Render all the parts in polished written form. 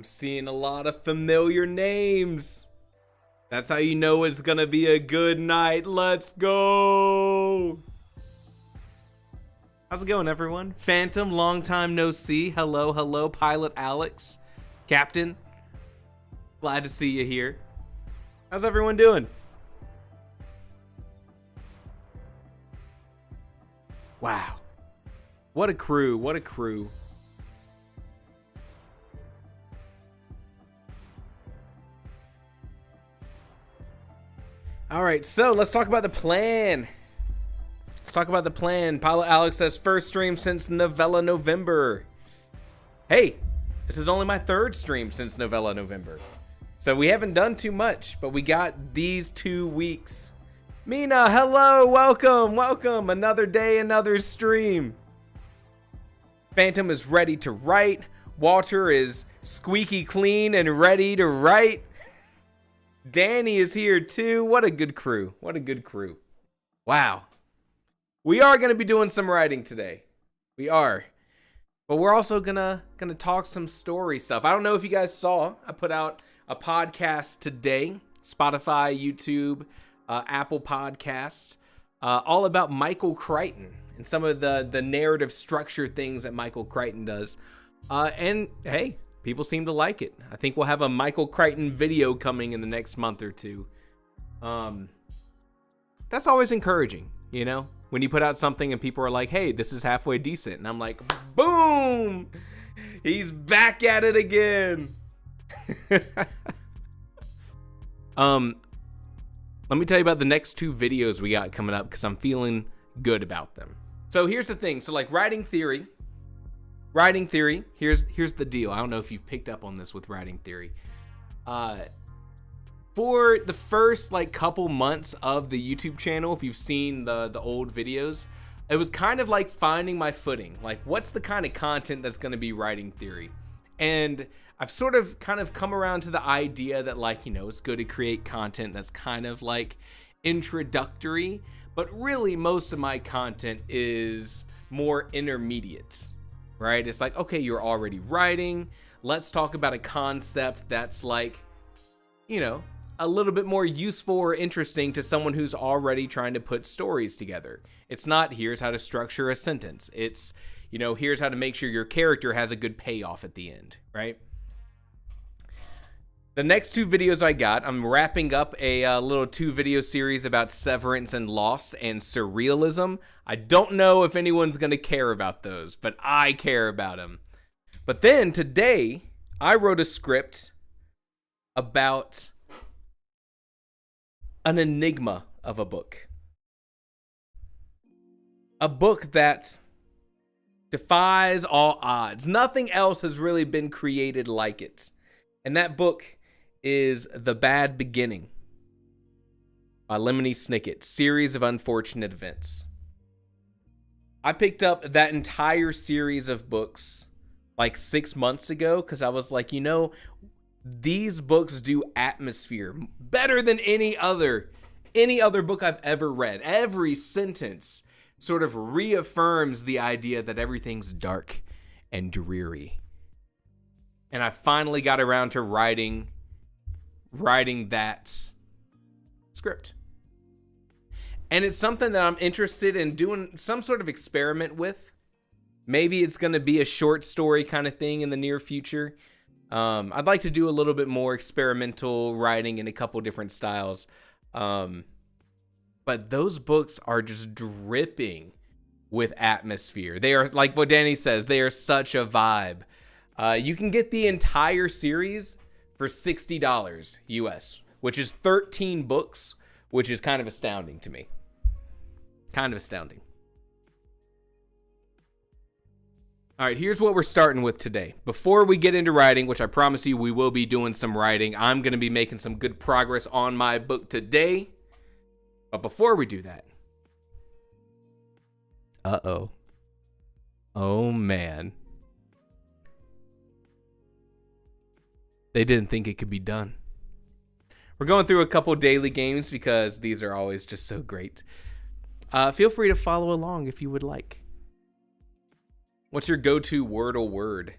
I'm seeing a lot of familiar names. That's how you know it's gonna be a good night. Let's go. How's it going, everyone? Phantom, long time no see. Hello, hello, Pilot Alex. Captain, glad to see you here. How's everyone doing? Wow. What a crew, what a crew. All right, so let's talk about the plan. Let's talk about the plan. Pilot Alex says first stream since Novella November. Hey, this is only my third stream since Novella November. So we haven't done too much, but we got these 2 weeks. Mina, hello, welcome, welcome. Another day, another stream. Phantom is ready to write. Walter is squeaky clean and ready to write. Danny is here too. What a good crew. What a good crew. Wow. We are going to be doing some writing today. We are. But we're also gonna talk some story stuff. I don't know if you guys saw, I put out a podcast today. Spotify, YouTube, Apple Podcasts. All about Michael Crichton and some of the narrative structure things that Michael Crichton does. And hey, people seem to like it. I think we'll have a Michael Crichton video coming in the next month or two. That's always encouraging, you know? When you put out something and people are like, hey, this is halfway decent. And I'm like, boom! He's back at it again. Let me tell you about the next 2 videos we got coming up because I'm feeling good about them. So here's the thing. So like writing theory, here's the deal. I don't know if you've picked up on this with writing theory. For the first like couple months of the YouTube channel, if you've seen the old videos, it was kind of like finding my footing. Like what's the kind of content that's going to be writing theory? And I've sort of kind of come around to the idea that like, you know, it's good to create content that's kind of like introductory, but really most of my content is more intermediate, right? It's like, okay, you're already writing. Let's talk about a concept that's like, you know, a little bit more useful or interesting to someone who's already trying to put stories together. It's not here's how to structure a sentence. It's, you know, here's how to make sure your character has a good payoff at the end, right? The next 2 videos I got, I'm wrapping up a little 2 video series about Severance and Lost and surrealism. I don't know if anyone's going to care about those, but I care about them. But then today, I wrote a script about an enigma of a book. A book that defies all odds. Nothing else has really been created like it. And that book is The Bad Beginning by Lemony Snicket, Series of Unfortunate Events. I picked up that entire series of books like 6 months ago because I was like, you know, these books do atmosphere better than any other book I've ever read. Every sentence sort of reaffirms the idea that everything's dark and dreary. And I finally got around to writing that script. And it's something that I'm interested in doing some sort of experiment with. Maybe it's going to be a short story kind of thing in the near future. I'd like to do a little bit more experimental writing in a couple different styles. But those books are just dripping with atmosphere. They are, like what Danny says, they are such a vibe. You can get the entire series for $60 US, which is 13 books, which is kind of astounding to me. Kind of astounding. All right, here's what we're starting with today. Before we get into writing, which I promise you we will be doing some writing, I'm going to be making some good progress on my book today. But before we do that, oh man, they didn't think it could be done. We're going through a couple daily games because these are always just so great. Feel free to follow along if you would like. What's your go-to Wordle word?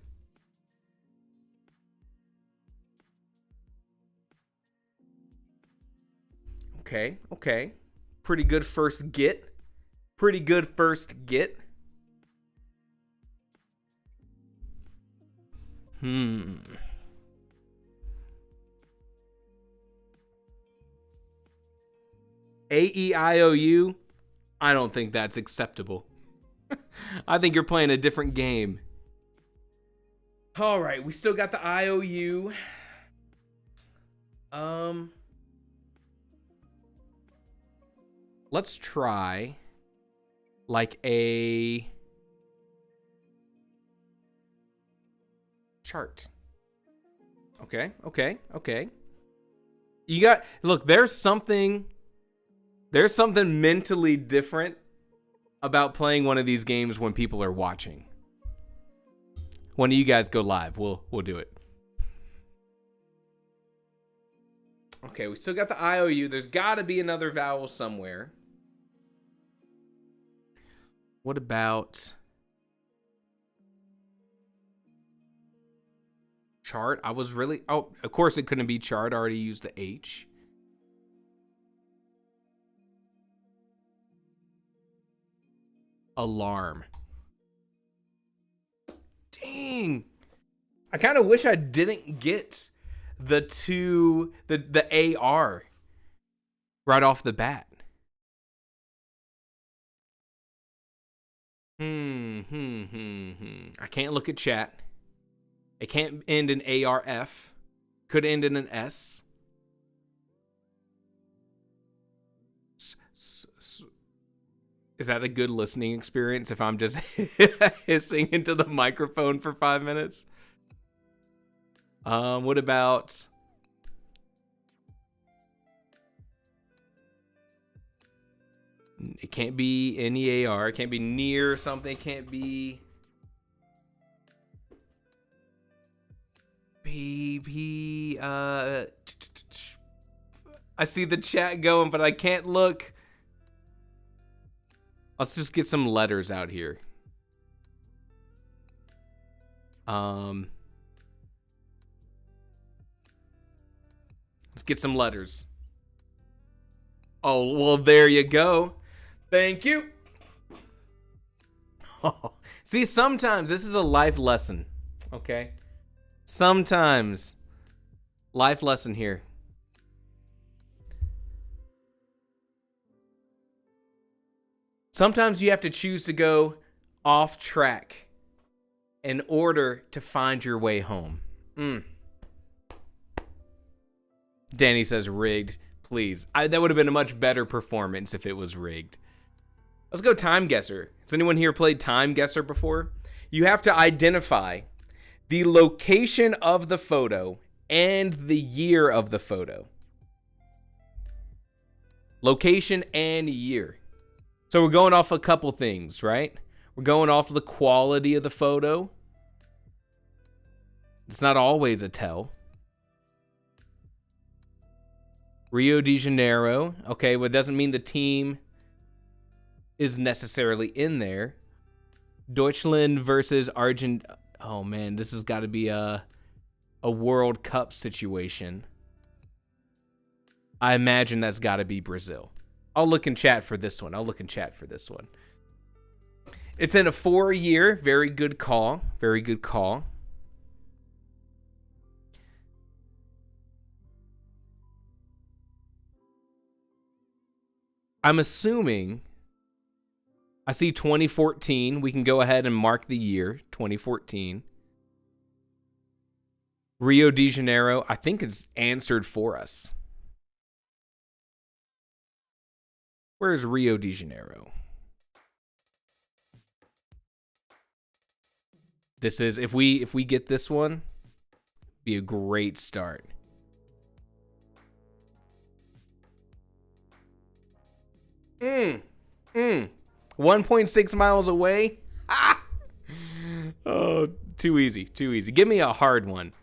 Okay, okay. Pretty good first get. Pretty good first get. A-E-I-O-U? I don't think that's acceptable. I think you're playing a different game. All right, we still got the IOU. Let's try like a chart. Okay, okay, okay. You got, look, there's something mentally different about playing one of these games when people are watching. One of you guys go live, we'll do it. Okay, we still got the IOU. There's got to be another vowel somewhere. What about chart? I was really, oh, of course it couldn't be chart. I already used the H. Alarm. Dang. I kind of wish I didn't get the AR right off the bat. I can't look at chat. It can't end in ARF. Could end in an S. Is that a good listening experience if I'm just hissing into the microphone for 5 minutes? What about it can't be any AR, it can't be near something, it can't be BP. I see the chat going, but I can't look. Let's just get some letters out here. Let's get some letters. Oh, well, there you go. Thank you. Oh, see, sometimes this is a life lesson, okay? Sometimes life lesson here. Sometimes you have to choose to go off track in order to find your way home. Danny says rigged. Please. That would have been a much better performance if it was rigged. Let's go time guesser. Has anyone here played time guesser before? You have to identify the location of the photo and the year of the photo. Location and year. So we're going off a couple things, right? We're going off the quality of the photo. It's not always a tell. Rio de Janeiro. Okay, well, it doesn't mean the team is necessarily in there. Deutschland versus Argentina. Oh, man, this has got to be a World Cup situation. I imagine that's got to be Brazil. I'll look in chat for this one. It's in a 4-year. Very good call. Very good call. I'm assuming I see 2014. We can go ahead and mark the year, 2014. Rio de Janeiro, I think it's answered for us. Where's Rio de Janeiro? This is, if we get this one, be a great start. 1.6 miles away. Ah! Oh, too easy. Give me a hard one.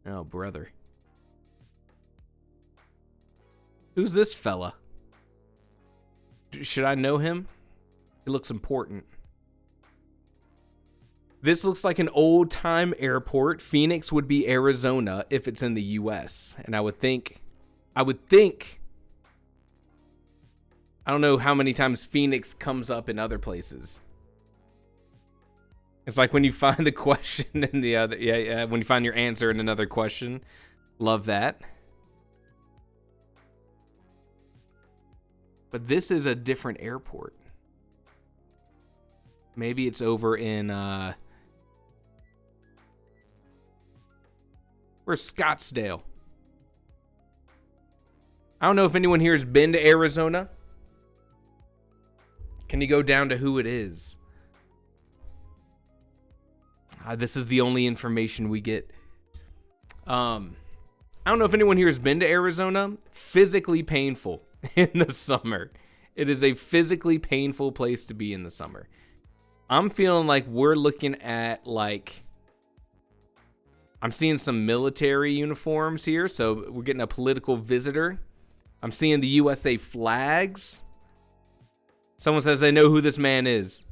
Oh, brother. Who's this fella? Should I know him? He looks important. This looks like an old-time airport. Phoenix would be Arizona if it's in the U.S. And I would think I would think. I don't know how many times Phoenix comes up in other places. It's like when you find the question in the other, yeah, when you find your answer in another question. Love that. But this is a different airport. Maybe it's over in, where's Scottsdale? I don't know if anyone here has been to Arizona. Can you go down to who it is? This is the only information we get. I don't know if anyone here has been to Arizona. Physically painful in the summer. It is a physically painful place to be in the summer. I'm feeling like we're looking at like, I'm seeing some military uniforms here. So we're getting a political visitor. I'm seeing the USA flags. Someone says they know who this man is.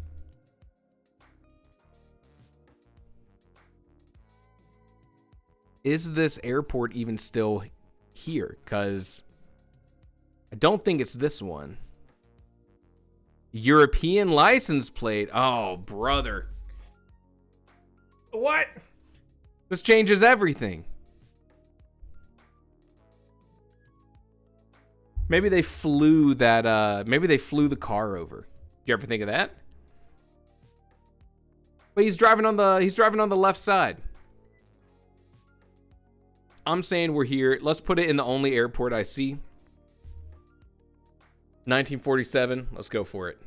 Is this airport even still here? Because I don't think it's this one. European license plate. Oh, brother. What? This changes everything. Maybe they flew that, maybe they flew the car over. You ever think of that? But he's driving on the left side. I'm saying we're here. Let's put it in the only airport I see. 1947. Let's go for it.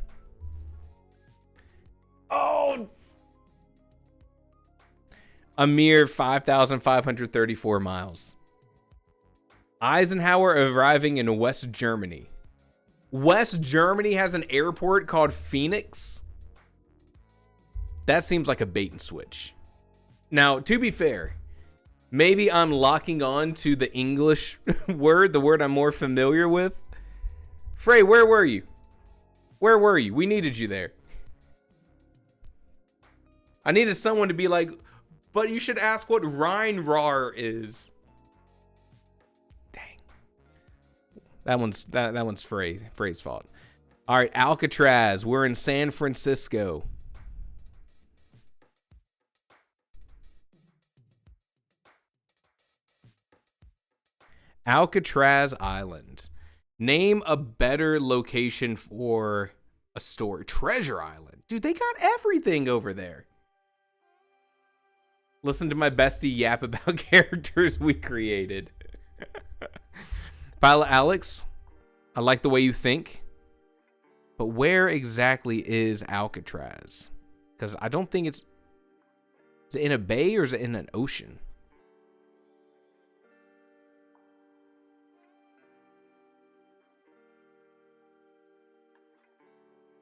Oh! A mere 5,534 miles. Eisenhower arriving in West Germany. West Germany has an airport called Phoenix? That seems like a bait and switch. Now, to be fair, maybe I'm locking on to the English word, the word I'm more familiar with. Frey, where were you? Where were you? We needed you there. I needed someone to be like, but you should ask what Rhine-Rar is. Dang. That one's Frey's fault. All right, Alcatraz. We're in San Francisco. Alcatraz Island. Name a better location for a story. Treasure Island. Dude, they got everything over there. Listen to my bestie yap about characters we created. Pilot Alex, I like the way you think. But where exactly is Alcatraz? Because I don't think it's... Is it in a bay or is it in an ocean?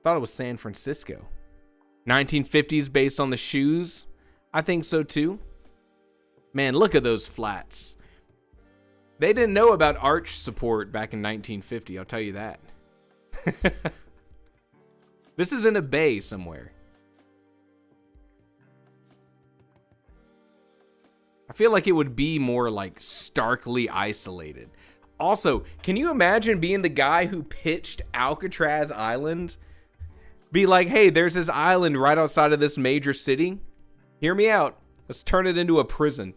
Thought it was San Francisco. 1950s based on the shoes. I think so too. Man, look at those flats. They didn't know about arch support back in 1950, I'll tell you that. This is in a bay somewhere. I feel like it would be more like starkly isolated. Also, can you imagine being the guy who pitched Alcatraz Island? Be like, hey, there's this island right outside of this major city. Hear me out. Let's turn it into a prison.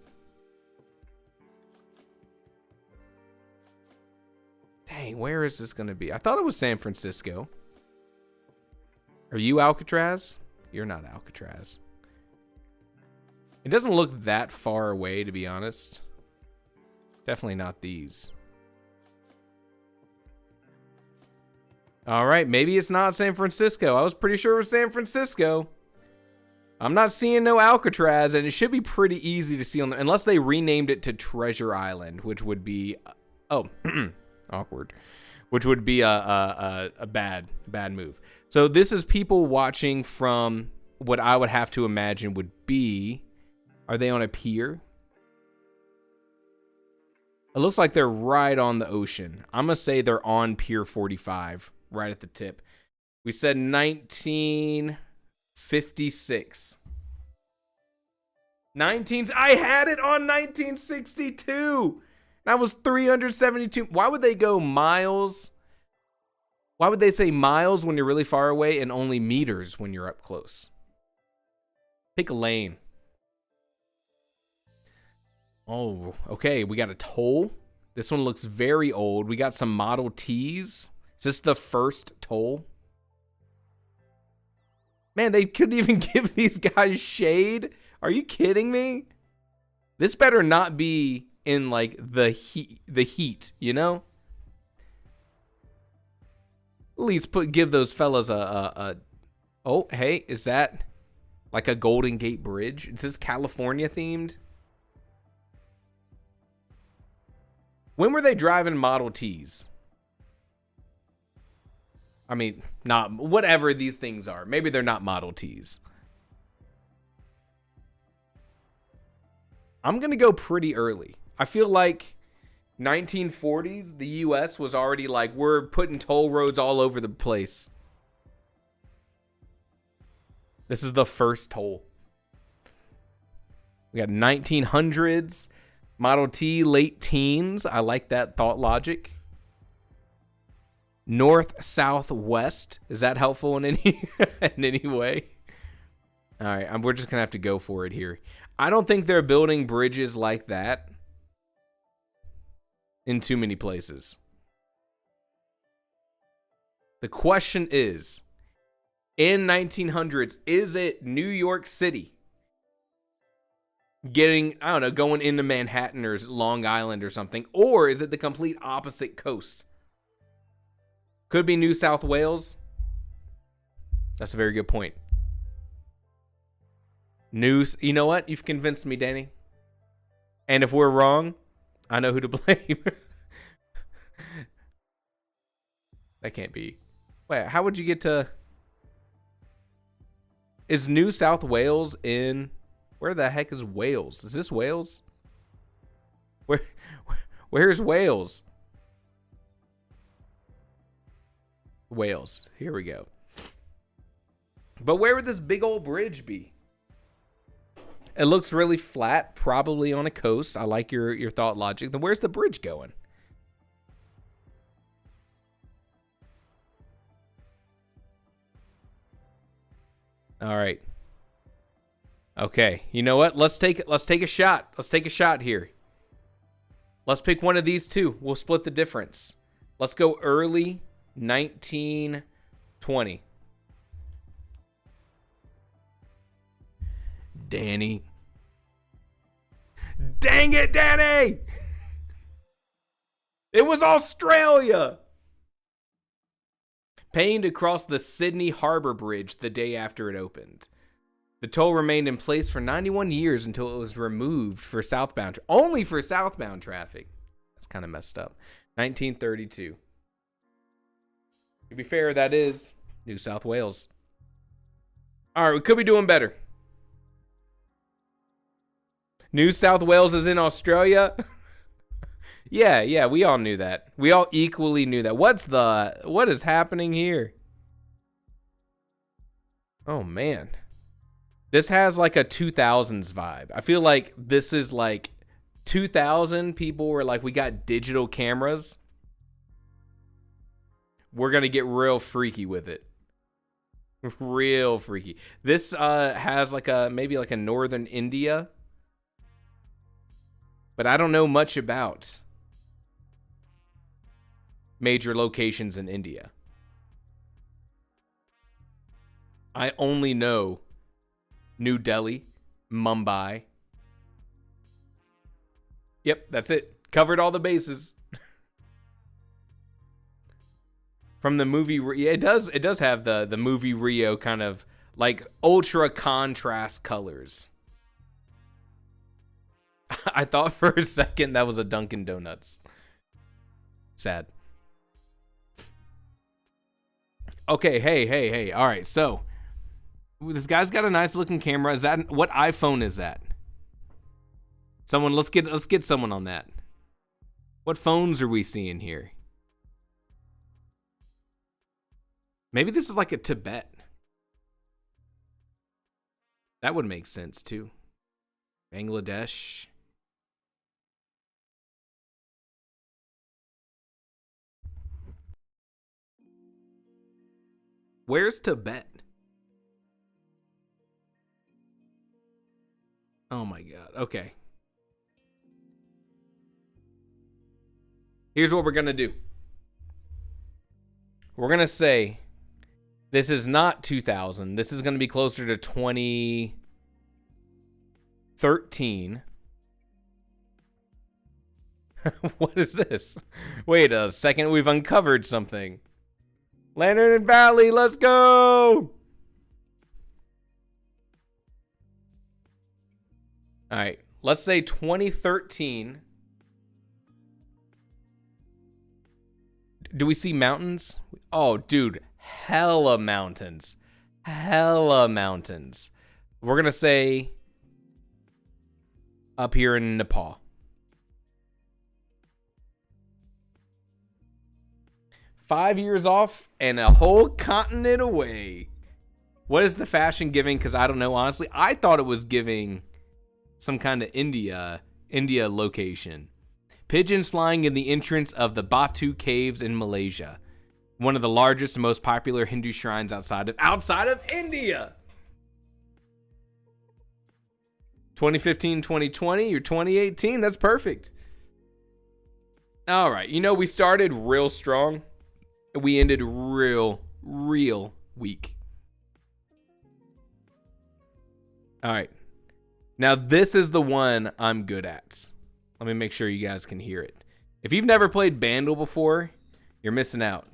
Dang, where is this going to be? I thought it was San Francisco. Are you Alcatraz? You're not Alcatraz. It doesn't look that far away, to be honest. Definitely not these. All right, maybe it's not San Francisco. I was pretty sure it was San Francisco. I'm not seeing no Alcatraz, and it should be pretty easy to see on there, unless they renamed it to Treasure Island, which would be, awkward, which would be a bad move. So this is people watching from what I would have to imagine would be, are they on a pier? It looks like they're right on the ocean. I'm gonna say they're on Pier 45, right at the tip. We said 1956. I had it on 1962. That was 372. Why would they go miles? Why would they say miles when you're really far away and only meters when you're up close? Pick a lane. Oh, okay. We got a toll. This one looks very old. We got some Model Ts. Is this the first toll? Man, they couldn't even give these guys shade. Are you kidding me? This better not be in like the heat, you know? At least give those fellas a oh, hey, is that like a Golden Gate Bridge? Is this California themed? When were they driving Model Ts? I mean, not whatever these things are. Maybe they're not Model Ts. I'm going to go pretty early. I feel like 1940s, the US was already like, we're putting toll roads all over the place. This is the first toll. We got 1900s, Model T, late teens. I like that thought logic. North, south, west. Is that helpful in any in any way? All right, we're just gonna have to go for it here. I don't think they're building bridges like that in too many places. The question is, in 1900s, is it New York City getting, I don't know, going into Manhattan or Long Island or something, or is it the complete opposite coast? Could be New South Wales. That's a very good point. You know what? You've convinced me, Danny. And if we're wrong, I know who to blame. That can't be. Wait, how would you get to... Is New South Wales in... Where the heck is Wales? Is this Wales? Where's Wales? Wales. Here we go. But where would this big old bridge be? It looks really flat, probably on a coast. I like your thought logic. Then where's the bridge going? All right. Okay. You know what? Let's take a shot. Let's take a shot here. Let's pick one of these two. We'll split the difference. Let's go early 1920. Danny. Dang it, Danny! It was Australia! Paying to cross the Sydney Harbour Bridge the day after it opened. The toll remained in place for 91 years until it was removed for southbound, only for southbound traffic. That's kind of messed up. 1932. To be fair, that is New South Wales. All right, we could be doing better. New South Wales is in Australia. Yeah, we all knew that. We all equally knew that. What is happening here? Oh man. This has like a 2000s vibe. I feel like this is like 2000 people were like, we got digital cameras. We're going to get real freaky with it. Real freaky. This has like maybe like a northern India. But I don't know much about major locations in India. I only know New Delhi, Mumbai. Yep, that's it. Covered all the bases. From the movie, it does have the movie Rio kind of like ultra contrast colors. I thought for a second that was a Dunkin' Donuts. Sad. Okay, hey. All right, so this guy's got a nice looking camera. Is that what iPhone is that? Someone, let's get someone on that. What phones are we seeing here? Maybe this is like a Tibet. That would make sense too. Bangladesh. Where's Tibet? Oh my god. Okay. Here's what we're going to do. We're going to say this is not 2000. This is going to be closer to 2013. What is this? Wait a second. We've uncovered something. Lantern and Valley, let's go! All right, let's say 2013. Do we see mountains? Oh, dude, hella mountains. Hella mountains. We're going to say up here in Nepal. $5 years off and a whole continent away. What is the fashion giving? Because I don't know, honestly. I thought it was giving some kind of India location. Pigeons flying in the entrance of the Batu Caves in Malaysia. One of the largest and most popular Hindu shrines outside of India. 2015, 2020, or 2018. That's perfect. All right. You know, we started real strong. We ended real weak. All right. Now, this is the one I'm good at. Let me make sure you guys can hear it. If you've never played Bandle before, you're missing out.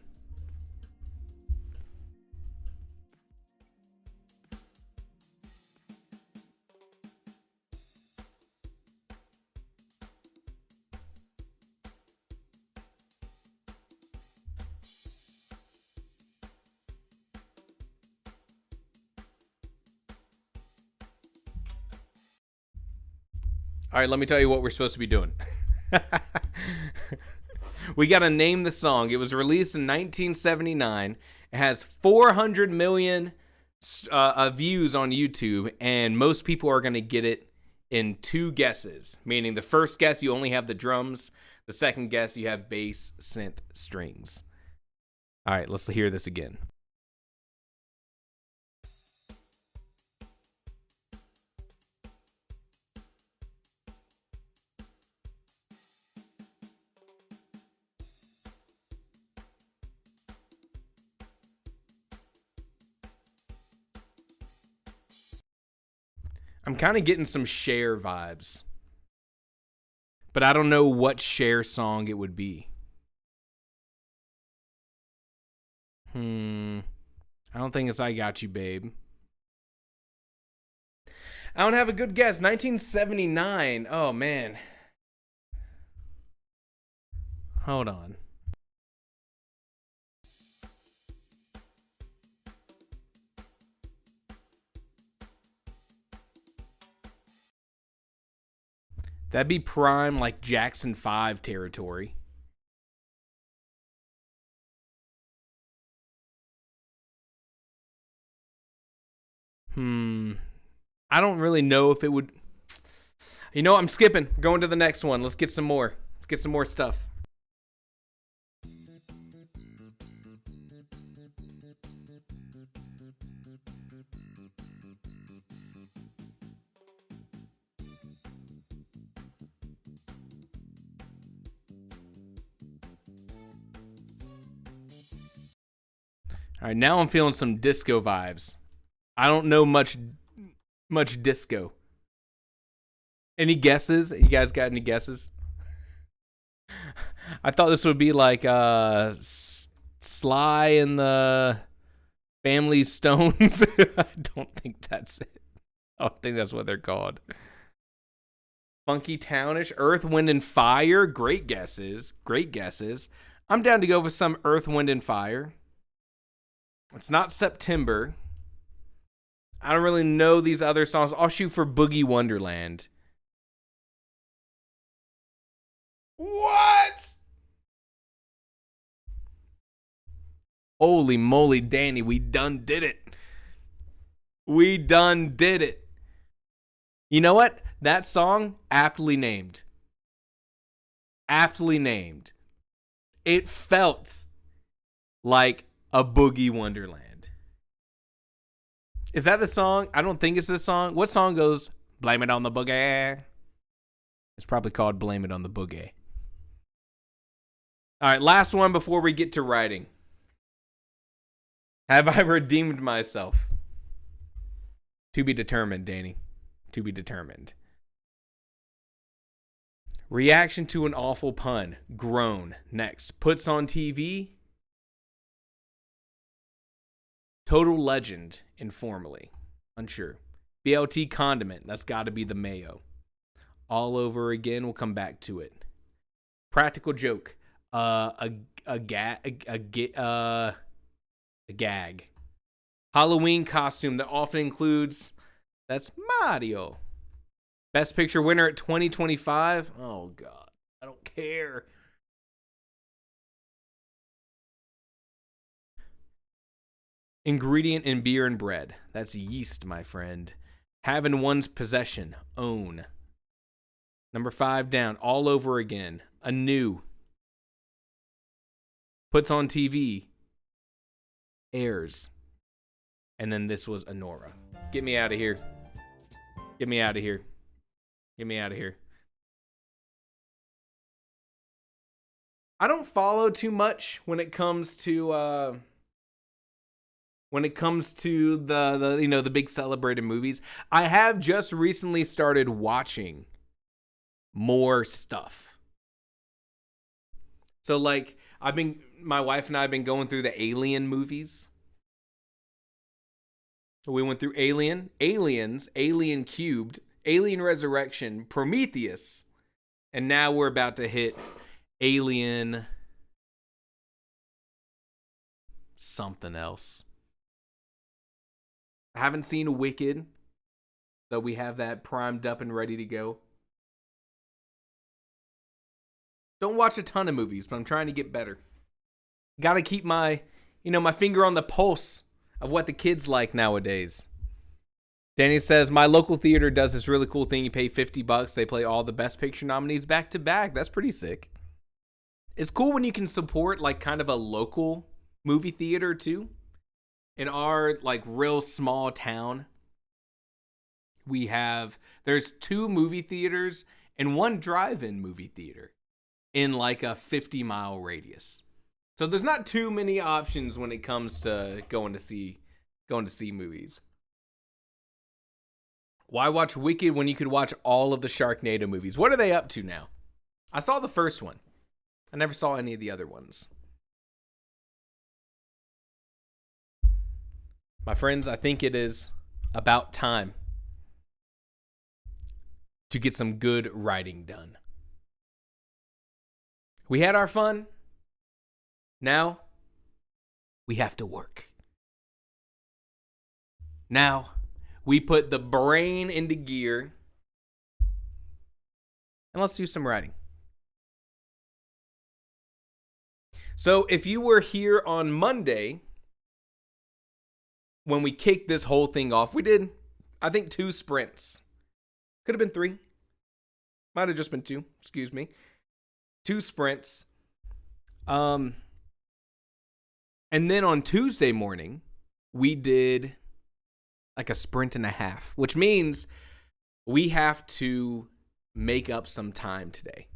All right, let me tell you what we're supposed to be doing. We got to name the song. It was released in 1979. It has 400 million views on YouTube, and most people are going to get it in 2 guesses, meaning the first guess, you only have the drums. The second guess, you have bass, synth, strings. All right, let's hear this again. I'm kind of getting some Cher vibes, but I don't know what Cher song it would be. I don't think it's I Got You, Babe. I don't have a good guess. 1979. Oh, man. Hold on. That'd be prime, like, Jackson 5 territory. I don't really know if it would... You know, I'm skipping. Going to the next one. Let's get some more. Let's get some more stuff. All right, now I'm feeling some disco vibes. I don't know much disco. Any guesses? You guys got any guesses? I thought this would be like Sly and the Family Stones. I don't think that's it. I don't think that's what they're called. Funky Townish, Earth, Wind, and Fire. Great guesses. Great guesses. I'm down to go with some Earth, Wind, and Fire. It's not September. I don't really know these other songs. I'll shoot for Boogie Wonderland. What? Holy moly, Danny, we done did it. We done did it. You know what? That song, aptly named. Aptly named. It felt like a Boogie Wonderland. Is that the song? I don't think it's this song. What song goes, blame it on the boogie? It's probably called Blame It on the Boogie. All right, last one before we get to writing. Have I redeemed myself? To be determined, Danny. To be determined. Reaction to an awful pun. Groan. Next. Puts on TV. Total legend. Informally. Unsure. BLT condiment. That's got to be the mayo. All over again. We'll come back to it. Practical joke. A gag. Halloween costume that often includes. That's Mario. Best Picture winner at 2025. Oh God, I don't care. Ingredient in beer and bread. That's yeast, my friend. Have in one's possession. Own. Number 5 down. All over again. Anew. Puts on TV. Airs. And then this was Anora. Get me out of here. Get me out of here. Get me out of here. I don't follow too much when it comes to the big celebrated movies. I have just recently started watching more stuff. So like my wife and I have been going through the Alien movies. So we went through Alien, Aliens, Alien Cubed, Alien Resurrection, Prometheus, and now we're about to hit Alien something else. I haven't seen Wicked, though we have that primed up and ready to go. Don't watch a ton of movies, but I'm trying to get better. Gotta keep my finger on the pulse of what the kids like nowadays. Danny says, my local theater does this really cool thing. You pay $50. They play all the Best Picture nominees back to back. That's pretty sick. It's cool when you can support like kind of a local movie theater too. In our like real small town, there's 2 movie theaters and 1 drive-in movie theater in like a 50-mile radius. So there's not too many options when it comes to going to see movies. Why watch Wicked when you could watch all of the Sharknado movies? What are they up to now? I saw the first one. I never saw any of the other ones. My friends, I think it is about time to get some good writing done. We had our fun. Now, we have to work. Now, we put the brain into gear. And let's do some writing. So, if you were here on Monday, when we kicked this whole thing off, we did, I think, 2 sprints. Could have been 3. Might have just been 2. Excuse me. 2 sprints. And then on Tuesday morning, we did like a sprint and a half, which means we have to make up some time today.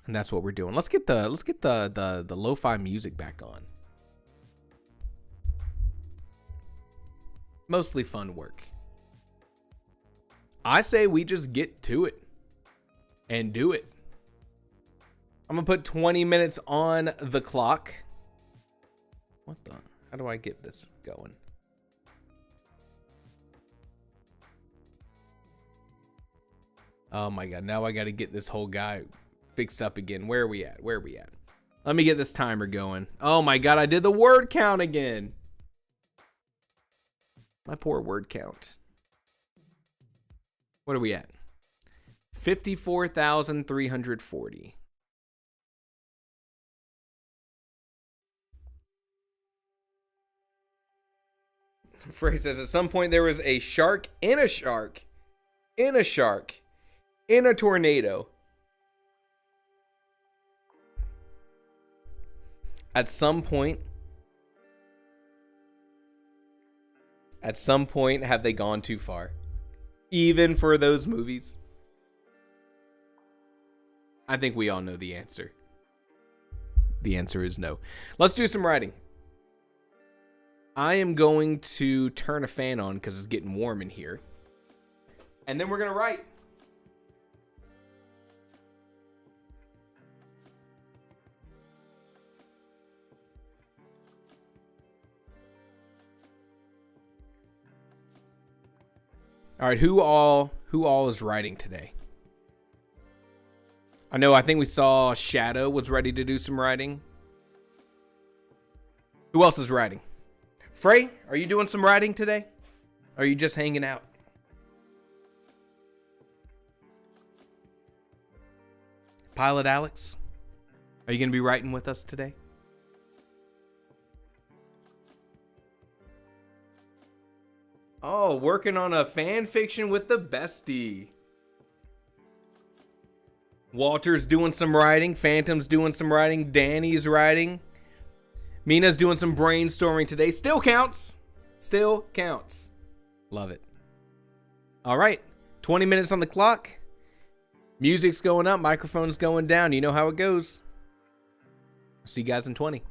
And that's what we're doing. Let's get the lo-fi music back on. Mostly fun work. I say we just get to it and do it. I'm gonna put 20 minutes on the clock. How do I get this going? Oh my God, now I gotta get this whole guy fixed up again. Where are we at? Let me get this timer going. Oh my God, I did the word count again. My poor word count. What are we at? 54,340. Frey says, at some point there was a shark in a shark in a shark in a tornado. At some point At some point, have they gone too far? Even for those movies? I think we all know the answer. The answer is no. Let's do some writing. I am going to turn a fan on because it's getting warm in here. And then we're going to write. All right, who all is writing today? I think we saw Shadow was ready to do some writing. Who else is writing? Frey, are you doing some writing today? Or are you just hanging out? Pilot Alex, are you going to be writing with us today? Oh, working on a fan fiction with the bestie. Walter's doing some writing. Phantom's doing some writing. Danny's writing. Mina's doing some brainstorming today. Still counts. Still counts. Love it. All right. 20 minutes on the clock. Music's going up. Microphone's going down. You know how it goes. See you guys in 20.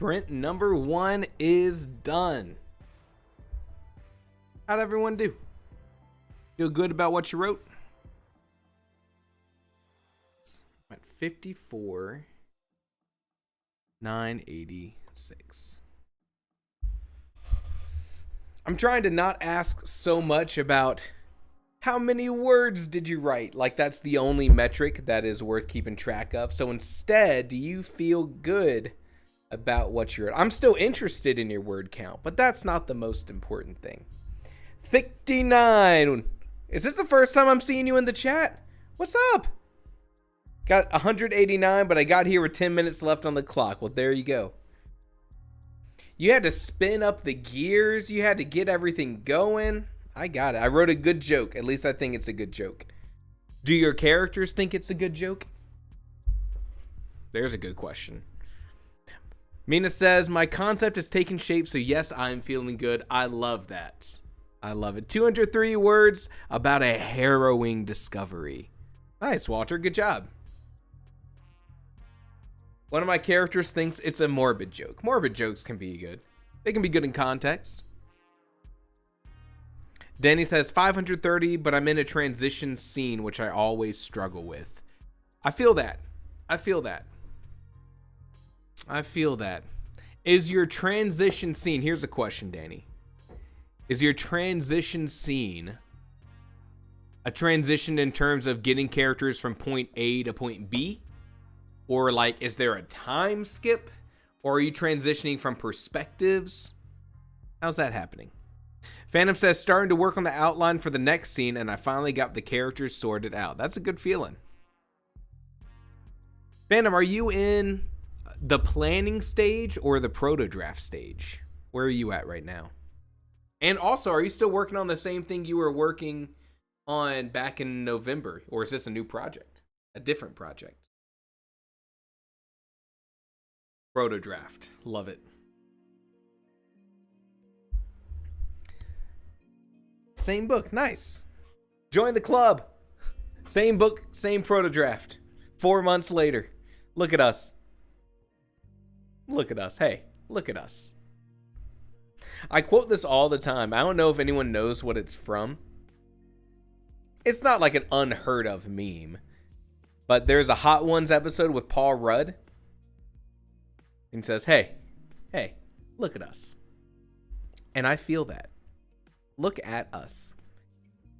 sprint number 1 is done. How'd everyone do? Feel good about what you wrote? I'm at 54, 986. I'm trying to not ask so much about how many words did you write? Like that's the only metric that is worth keeping track of. So instead, do you feel good about what you wrote? I'm still interested in your word count, but that's not the most important thing. 59. Is this the first time I'm seeing you in the chat? What's up? Got 189, but I got here with 10 minutes left on the clock. Well, there you go. You had to spin up the gears. You had to get everything going. I got it. I wrote a good joke. At least I think it's a good joke. Do your characters think it's a good joke? There's a good question. Mina says, my concept is taking shape, so yes, I'm feeling good. I love that. I love it. 203 words about a harrowing discovery. Nice, Walter. Good job. One of my characters thinks it's a morbid joke. Morbid jokes can be good. They can be good in context. Danny says 530, but I'm in a transition scene, which I always struggle with. I feel that. I feel that. I feel that. Is your transition scene, here's a question, Danny. Is your transition scene a transition in terms of getting characters from point A to point B? Or like, is there a time skip? Or are you transitioning from perspectives? How's that happening? Phantom says, starting to work on the outline for the next scene, and I finally got the characters sorted out. That's a good feeling. Phantom, are you in the planning stage or the proto draft stage? Where are you at right now? And also, are you still working on the same thing you were working on back in November? Or is this a new project? A different project? Proto draft. Love it. Same book. Nice. Join the club. Same book, same proto draft. 4 months later. Look at us. Look at us. Hey, look at us. I quote this all the time. I don't know if anyone knows what it's from. It's not like an unheard of meme. But there's a Hot Ones episode with Paul Rudd. And says, hey, look at us. And I feel that. Look at us.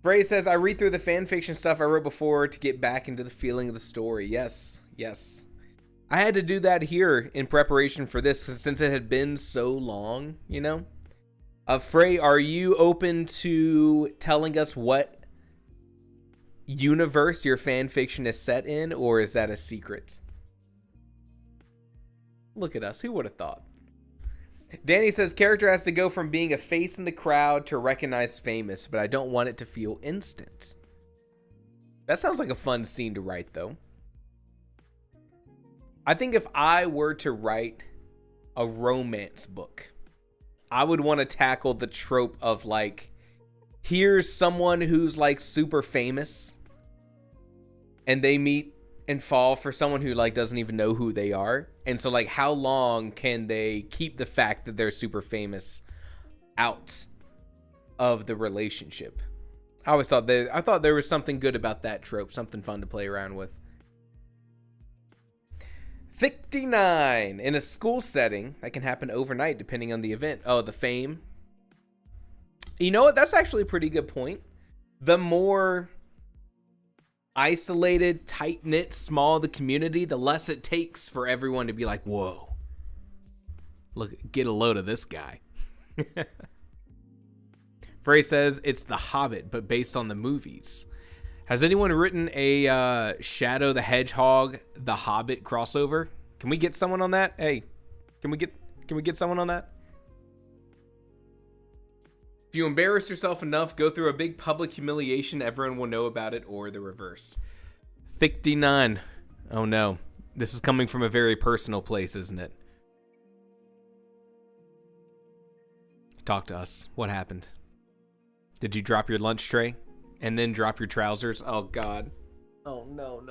Bray says, I read through the fan fiction stuff I wrote before to get back into the feeling of the story. Yes, yes. I had to do that here in preparation for this since it had been so long, you know? Frey, are you open to telling us what universe your fan fiction is set in, or is that a secret? Look at us. Who would have thought? Danny says, character has to go from being a face in the crowd to recognized famous, but I don't want it to feel instant. That sounds like a fun scene to write, though. I think if I were to write a romance book, I would want to tackle the trope of like, here's someone who's like super famous and they meet and fall for someone who like doesn't even know who they are. And so like, how long can they keep the fact that they're super famous out of the relationship? I thought there was something good about that trope, something fun to play around with. 59 in a school setting that can happen overnight depending on the event. Oh, the fame. You know what? That's actually a pretty good point. The more isolated, tight-knit, small the community, the less it takes for everyone to be like, whoa, look, get a load of this guy. Frey says it's The Hobbit, but based on the movies. Has anyone written a Shadow the Hedgehog, The Hobbit crossover? Can we get someone on that? Hey, can we get someone on that? If you embarrass yourself enough, go through a big public humiliation, everyone will know about it, or the reverse. 59. Oh no. This is coming from a very personal place, isn't it? Talk to us. What happened? Did you drop your lunch tray and then drop your trousers? Oh God. Oh no.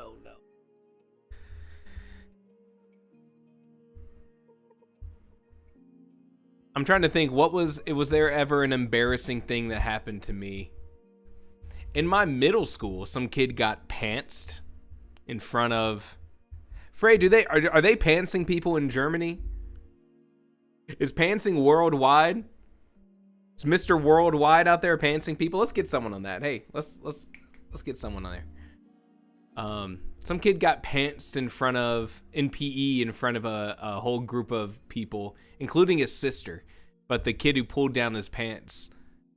I'm trying to think, was there ever an embarrassing thing that happened to me? In my middle school, some kid got pantsed in front of... Frey, are they pantsing people in Germany? Is pantsing worldwide? Is Mr. Worldwide out there pantsing people? Let's get someone on that. Hey, let's get someone on there. Some kid got pantsed in PE in front of a whole group of people, including his sister. But the kid who pulled down his pants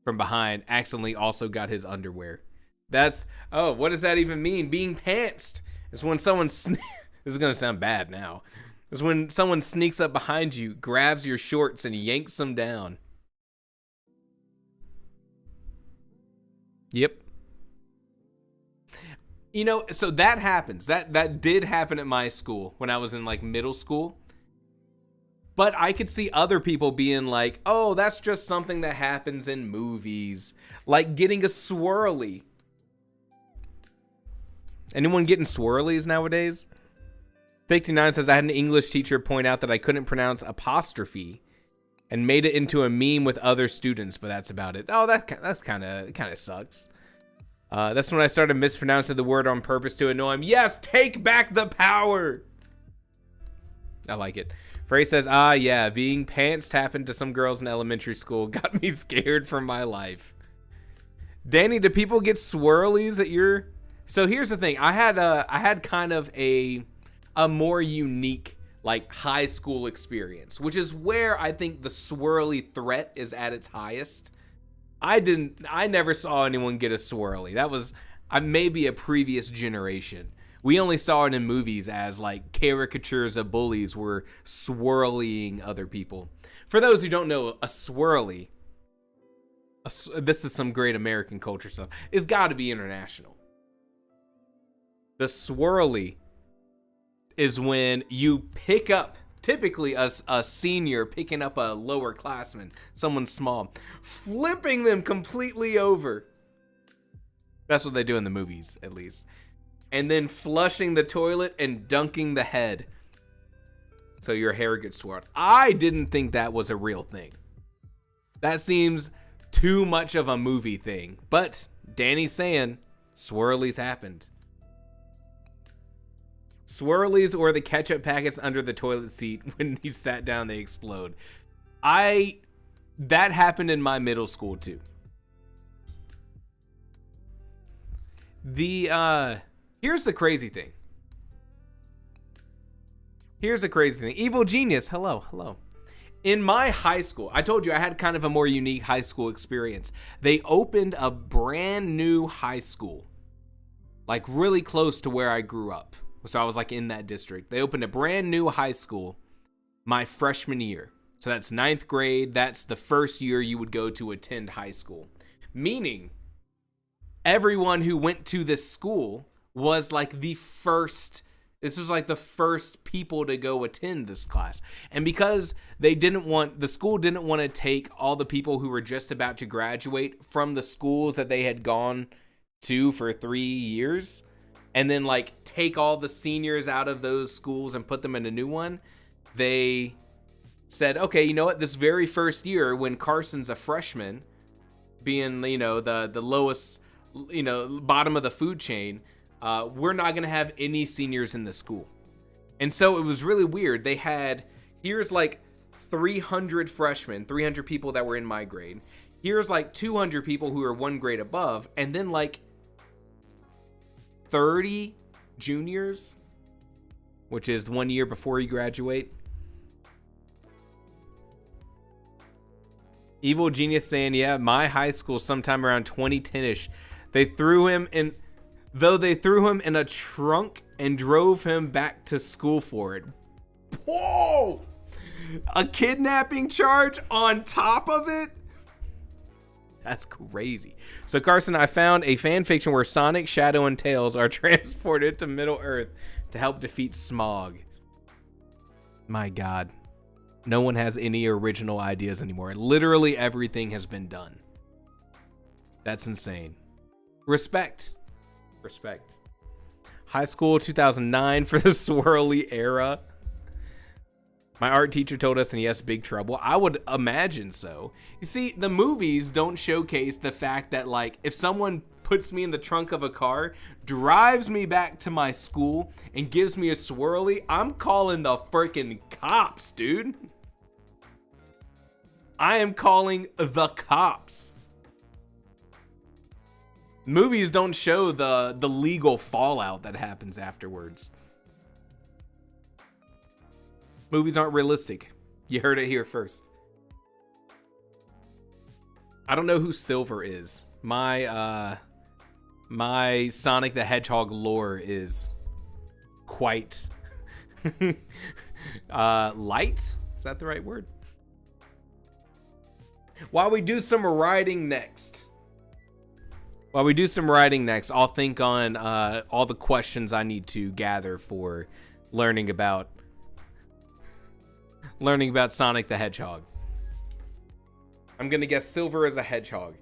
from behind accidentally also got his underwear. What does that even mean? Being pantsed is when someone... This is going to sound bad now. It's when someone sneaks up behind you, grabs your shorts, and yanks them down. Yep. You know, so that happens. That did happen at my school when I was in, like, middle school. But I could see other people being like, oh, that's just something that happens in movies. Like getting a swirly. Anyone getting swirlies nowadays? 59 says, I had an English teacher point out that I couldn't pronounce apostrophe and made it into a meme with other students, but that's about it. Oh, that's kind of sucks. That's when I started mispronouncing the word on purpose to annoy him. Yes, take back the power. I like it. Frey says, yeah, being pantsed happened to some girls in elementary school. Got me scared for my life. Danny, do people get swirlies at your... So here's the thing. I had kind of a more unique, like, high school experience, which is where I think the swirly threat is at its highest. I never saw anyone get a swirly. That was maybe a previous generation. We only saw it in movies as, like, caricatures of bullies were swirling other people. For those who don't know, a swirly, this is some great American culture stuff, it's got to be international. The swirly is when you pick up, typically a senior picking up a lower classman, someone small, flipping them completely over. That's what they do in the movies, at least. And then flushing the toilet and dunking the head so your hair gets swirled. I didn't think that was a real thing. That seems too much of a movie thing. But Danny's saying swirlies happened. Swirlies or the ketchup packets under the toilet seat. When you sat down, they explode. That happened in my middle school too. Here's the crazy thing. Evil Genius, hello. In my high school, I told you I had kind of a more unique high school experience. They opened a brand new high school, like really close to where I grew up. So I was like in that district. They opened a brand new high school my freshman year. So that's 9th grade. That's the first year you would go to attend high school. Meaning everyone who went to this school was like this was like the first people to go attend this class. And because the school didn't want to take all the people who were just about to graduate from the schools that they had gone to for 3 years, and then like take all the seniors out of those schools and put them in a new one, they said, okay, you know what, this very first year when Carson's a freshman, being, you know, the lowest, you know, bottom of the food chain, we're not going to have any seniors in the school. And so it was really weird. Here's like 300 freshmen, 300 people that were in my grade. Here's like 200 people who are one grade above, and then like 30 juniors, which is 1 year before you graduate. Evil Genius saying, yeah, my high school sometime around 2010-ish, they threw him in a trunk and drove him back to school for it. Whoa! A kidnapping charge on top of it? That's crazy. So Carson, I found a fan fiction where Sonic, Shadow, and Tails are transported to Middle Earth to help defeat Smog. My God. No one has any original ideas anymore. Literally everything has been done. That's insane. Respect. High school 2009 for the swirly era. My art teacher told us, and he has big trouble. I would imagine so. You see, the movies don't showcase the fact that, like, if someone puts me in the trunk of a car, drives me back to my school, and gives me a swirly, I'm calling the freaking cops, dude. I am calling the cops. Movies don't show the legal fallout that happens afterwards. Movies aren't realistic. You heard it here first. I don't know who Silver is. My Sonic the Hedgehog lore is quite light. Is that the right word? While we do some writing next, I'll think on all the questions I need to gather for learning about Sonic the Hedgehog. I'm gonna guess Silver is a hedgehog.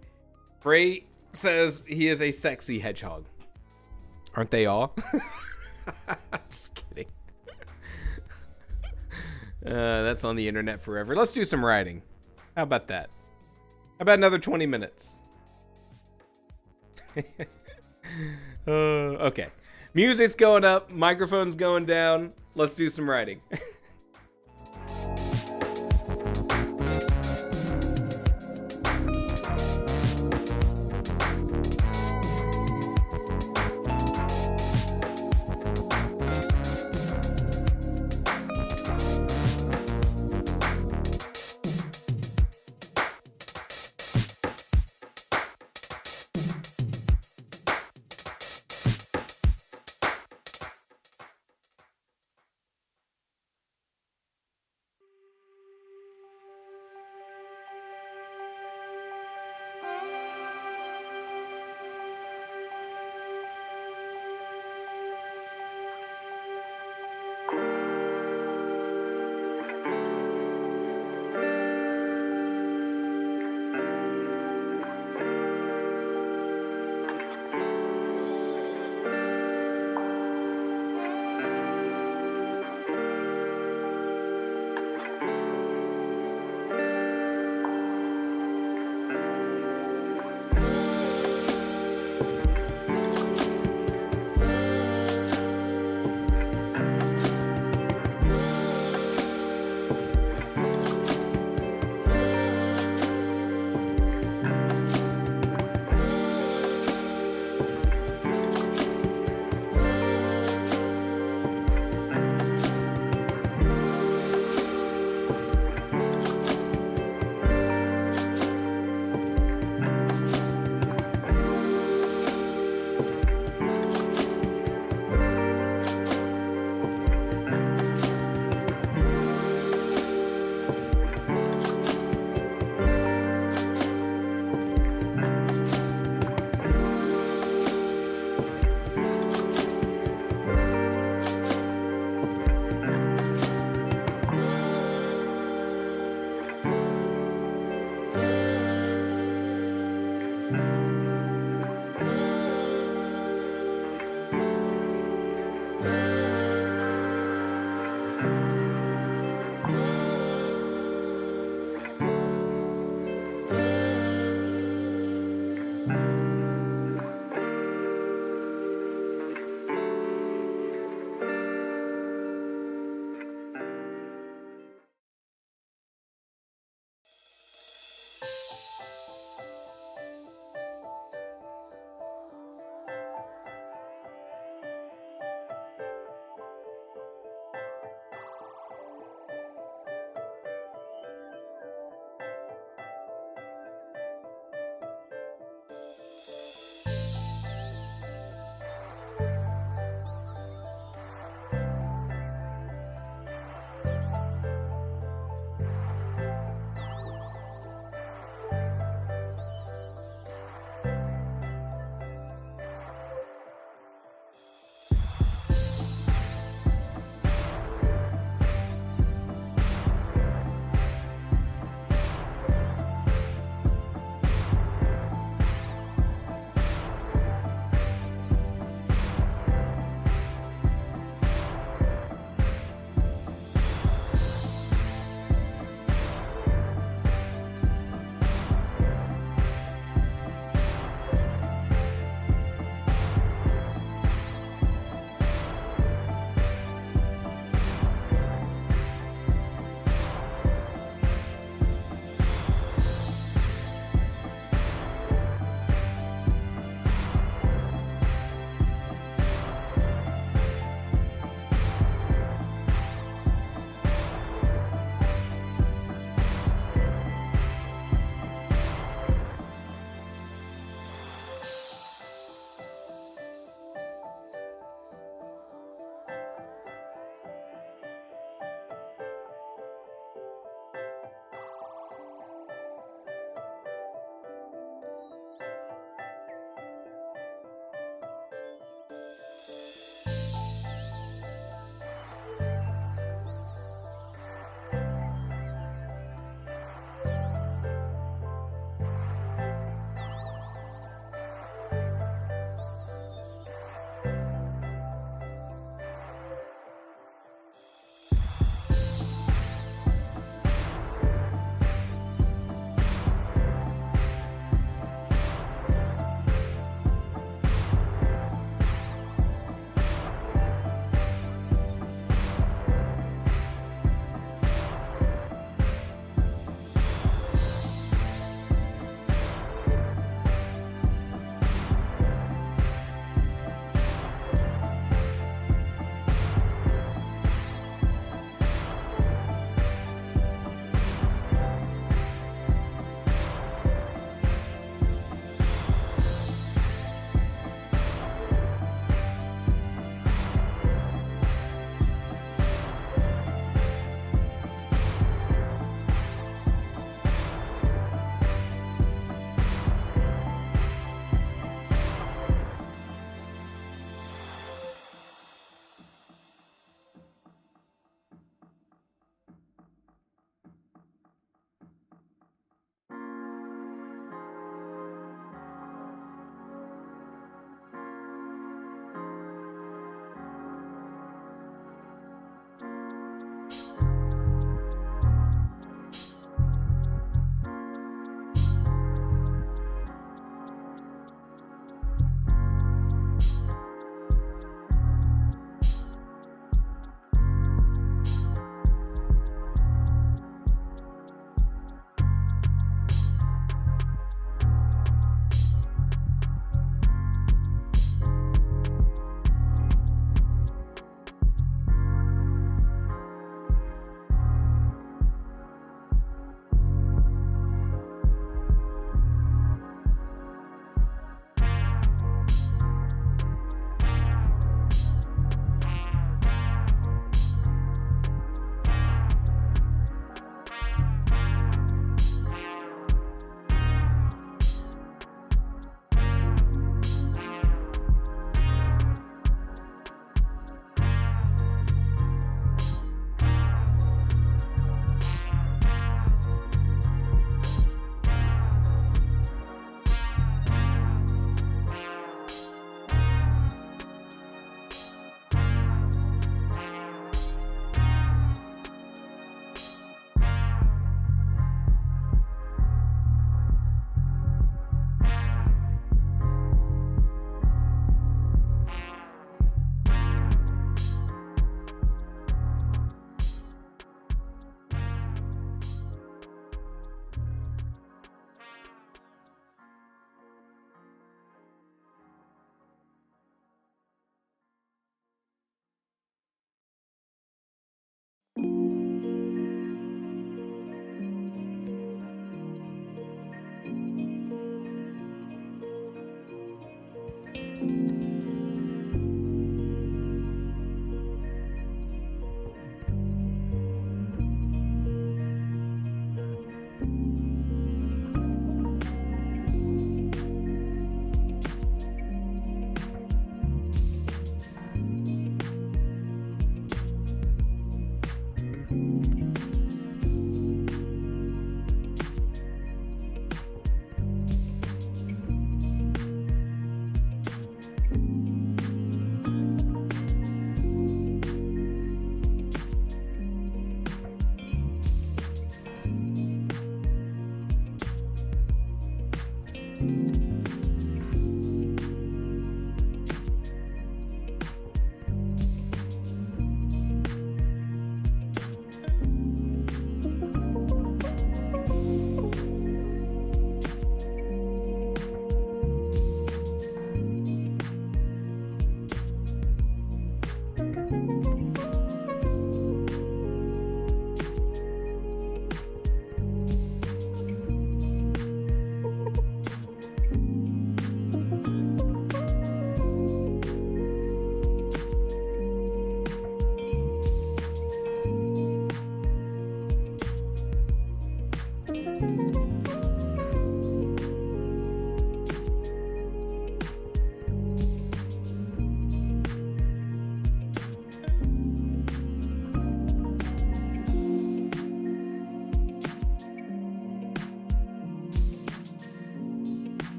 Bray says he is a sexy hedgehog. Aren't they all? Just kidding. That's on the internet forever. Let's do some writing. How about that? How about another 20 minutes? Okay. Music's going up, microphone's going down. Let's do some writing.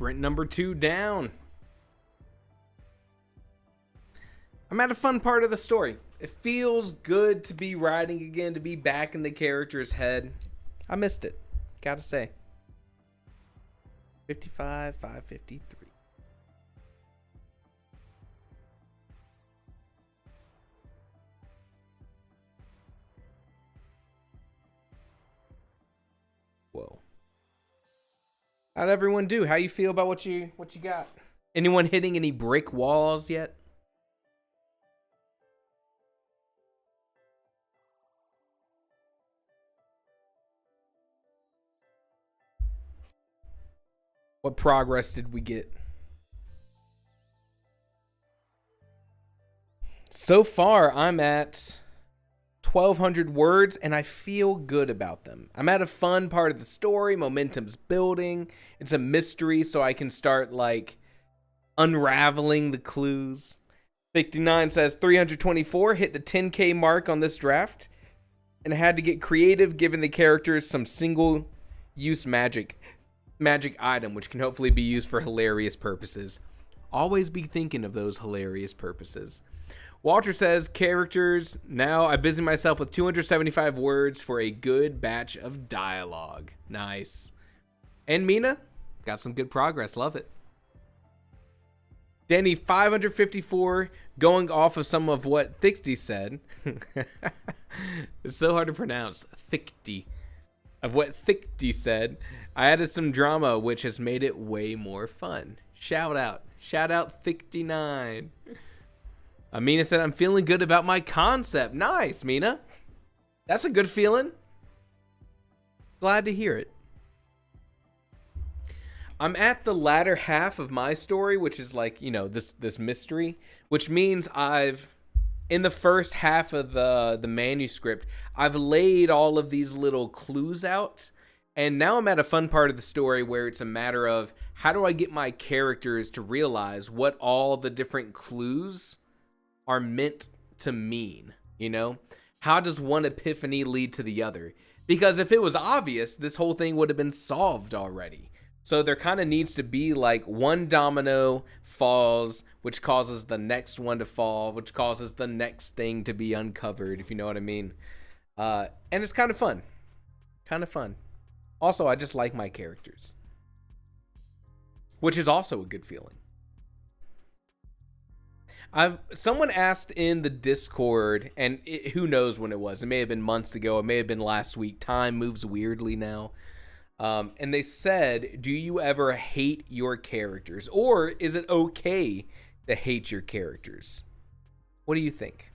Sprint number 2 down. I'm at a fun part of the story. It feels good to be riding again, to be back in the character's head. I missed it, gotta say. 55, 553. Whoa. How'd everyone do? How you feel about what you got? Anyone hitting any brick walls yet? What progress did we get? So far, I'm at 1,200 words, and I feel good about them. I'm at a fun part of the story. Momentum's building. It's a mystery, so I can start, like, unraveling the clues. 59 says 324, hit the 10K mark on this draft, and I had to get creative, giving the characters some single-use magic item, which can hopefully be used for hilarious purposes. Always be thinking of those hilarious purposes. Walter says, characters, now I busy myself with 275 words for a good batch of dialogue. Nice. And Mina, got some good progress. Love it. Danny, 554, going off of some of what Thixty said. It's so hard to pronounce. Thixty. Of what Thixty said, I added some drama, which has made it way more fun. Shout out. Shout out 69. Mina said, I'm feeling good about my concept. Nice, Mina. That's a good feeling. Glad to hear it. I'm at the latter half of my story, which is like, you know, this mystery, which means in the first half of the manuscript, I've laid all of these little clues out. And now I'm at a fun part of the story where it's a matter of how do I get my characters to realize what all the different clues are meant to mean, you know? How does one epiphany lead to the other? Because if it was obvious, this whole thing would have been solved already. So there kind of needs to be like one domino falls, which causes the next one to fall, which causes the next thing to be uncovered, if you know what I mean. And it's kind of fun. Kind of fun. Also, I just like my characters, which is also a good feeling. Someone asked in the Discord, and who knows when it was. It may have been months ago. It may have been last week. Time moves weirdly now. And they said, do you ever hate your characters? Or is it okay to hate your characters? What do you think?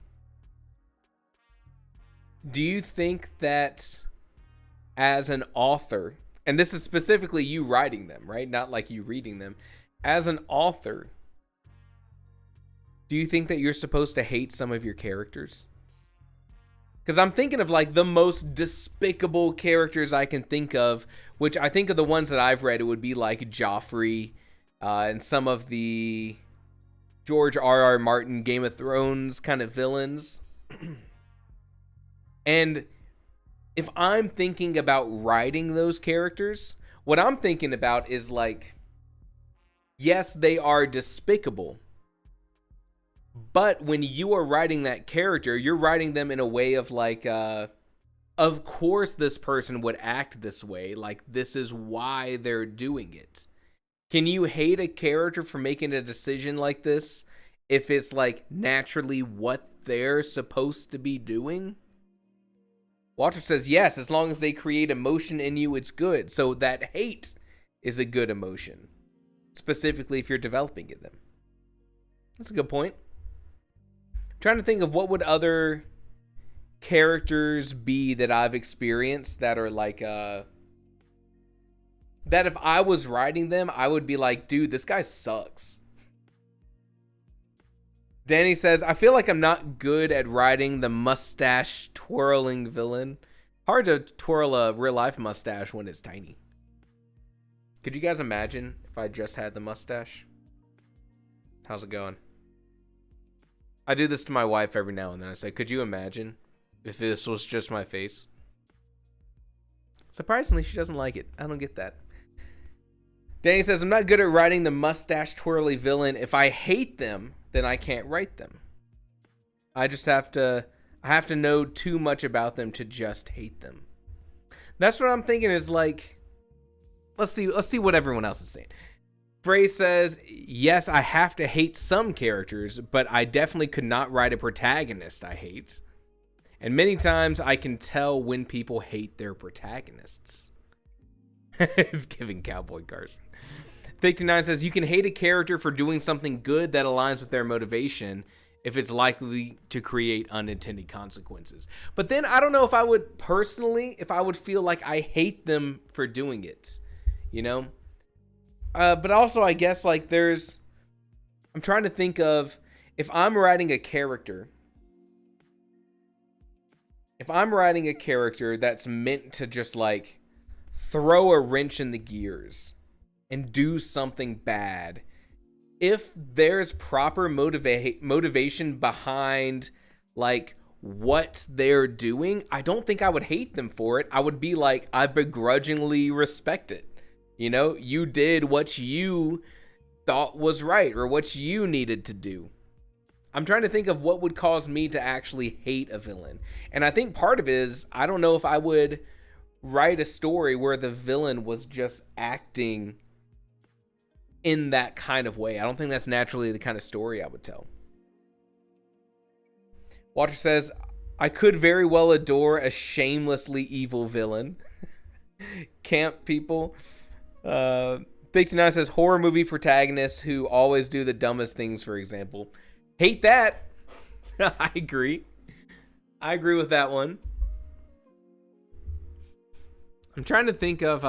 Do you think that as an author, and this is specifically you writing them, right? Not like you reading them. As an author, do you think that you're supposed to hate some of your characters? Because I'm thinking of like the most despicable characters I can think of, which I think of the ones that I've read, it would be like Joffrey and some of the George R.R. Martin Game of Thrones kind of villains. And if I'm thinking about writing those characters, what I'm thinking about is like, yes, they are despicable. But when you are writing that character, you're writing them in a way of like, of course this person would act this way. Like, this is why they're doing it. Can you hate a character for making a decision like this if it's like naturally what they're supposed to be doing? Walter says, yes, as long as they create emotion in you, it's good. So that hate is a good emotion, specifically if you're developing it them. That's a good point. I'm trying to think of what would other characters be that I've experienced that are like, that if I was writing them, I would be like, dude, this guy sucks. Danny says, I feel like I'm not good at writing the mustache twirling villain. Hard to twirl a real life mustache when it's tiny. Could you guys imagine if I just had the mustache? How's it going? I do this to my wife every now and then. I say, could you imagine if this was just my face? Surprisingly, she doesn't like it. I don't get that. Danny says, I'm not good at writing the mustache twirly villain. If I hate them, then I can't write them. I have to know too much about them to just hate them. That's what I'm thinking is like, let's see what everyone else is saying. Frey says, yes, I have to hate some characters, but I definitely could not write a protagonist I hate. And many times I can tell when people hate their protagonists. It's giving Cowboy Carson. 59 says, you can hate a character for doing something good that aligns with their motivation if it's likely to create unintended consequences. But then I don't know if I would personally, if I would feel like I hate them for doing it, you know? But also I guess like I'm trying to think of if I'm writing a character that's meant to just like throw a wrench in the gears and do something bad, if there's proper motivation behind like what they're doing, I don't think I would hate them for it. I would be like, I begrudgingly respect it. You know, you did what you thought was right or what you needed to do. I'm trying to think of what would cause me to actually hate a villain. And I think part of it is, I don't know if I would write a story where the villain was just acting in that kind of way. I don't think that's naturally the kind of story I would tell. Walter says, I could very well adore a shamelessly evil villain. Camp people. 59 says, horror movie protagonists who always do the dumbest things, for example. Hate that. I agree with that one. I'm trying to think of,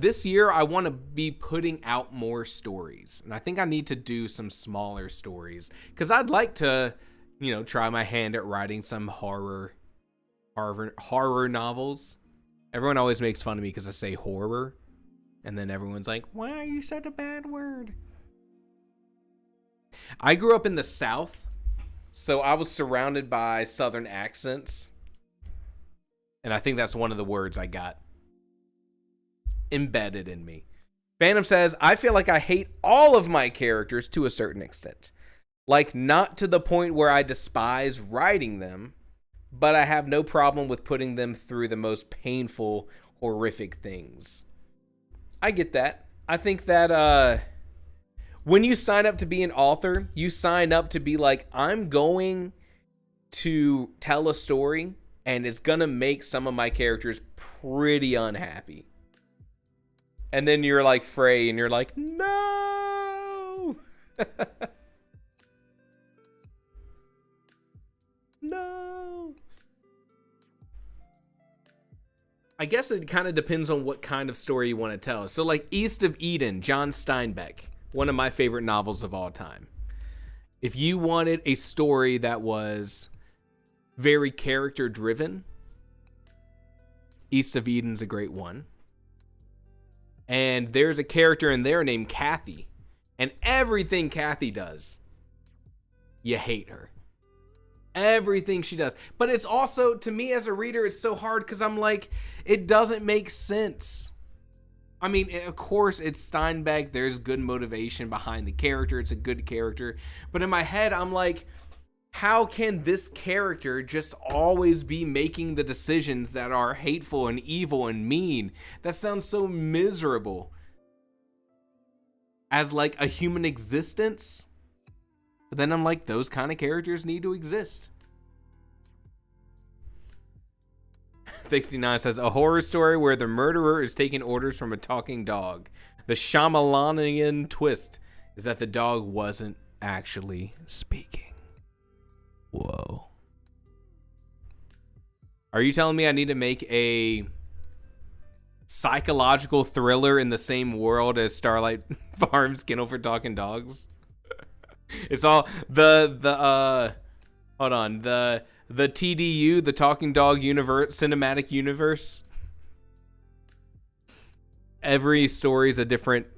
this year I want to be putting out more stories. And I think I need to do some smaller stories. Because I'd like to, you know, try my hand at writing some horror novels. Everyone always makes fun of me because I say horror. And then everyone's like, why are you such a bad word? I grew up in the South, so I was surrounded by Southern accents. And I think that's one of the words I got embedded in me. Phantom says, I feel like I hate all of my characters to a certain extent. Like, not to the point where I despise writing them, but I have no problem with putting them through the most painful, horrific things. I get that. I think that when you sign up to be an author, you sign up to be like, I'm going to tell a story and it's going to make some of my characters pretty unhappy. And then you're like Frey and you're like, no. No. I guess it kind of depends on what kind of story you want to tell. So like East of Eden, John Steinbeck, one of my favorite novels of all time. If you wanted a story that was very character driven, East of Eden's a great one. And there's a character in there named Kathy. And everything Kathy does, you hate her. Everything she does. But it's also, to me as a reader, it's so hard because I'm like, it doesn't make sense. I mean, of course, it's Steinbeck. There's good motivation behind the character. It's a good character. But in my head, I'm like, how can this character just always be making the decisions that are hateful and evil and mean? That sounds so miserable. As like a human existence. But then I'm like, those kind of characters need to exist. 69 says, a horror story where the murderer is taking orders from a talking dog. The Shyamalanian twist is that the dog wasn't actually speaking. Whoa. Are you telling me I need to make a psychological thriller in the same world as Starlight Farm's Kennel for Talking Dogs? It's all the TDU, the Talking Dog universe, cinematic universe. Every story is a different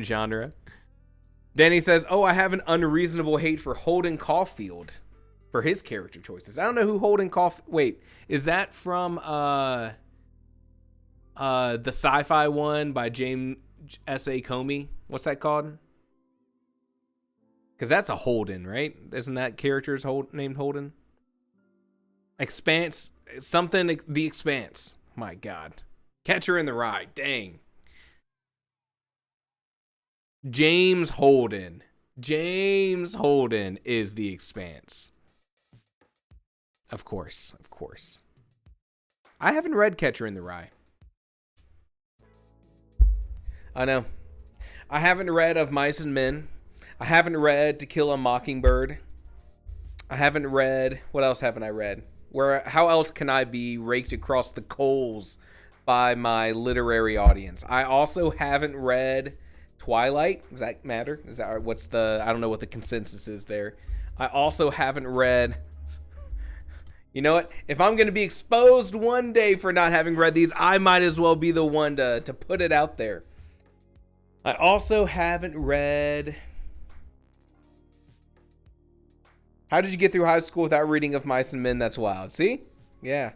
genre. Danny says, "Oh, I have an unreasonable hate for Holden Caulfield for his character choices." I don't know who Holden Caulfield. Wait, is that from the sci-fi one by S.A. Comey. What's that called? Because that's a Holden, right? Isn't that character's named Holden? Expanse. Something. The Expanse. My God. Catcher in the Rye. Dang. James Holden. James Holden is The Expanse. Of course. Of course. I haven't read Catcher in the Rye. I know. I haven't read Of Mice and Men. I haven't read To Kill a Mockingbird. I haven't read... What else haven't I read? How else can I be raked across the coals by my literary audience? I also haven't read Twilight. Does that matter? Is that what's the... I don't know what the consensus is there. I also haven't read... You know what? If I'm going to be exposed one day for not having read these, I might as well be the one to put it out there. I also haven't read... How did you get through high school without reading Of Mice and Men? That's wild. See? Yeah.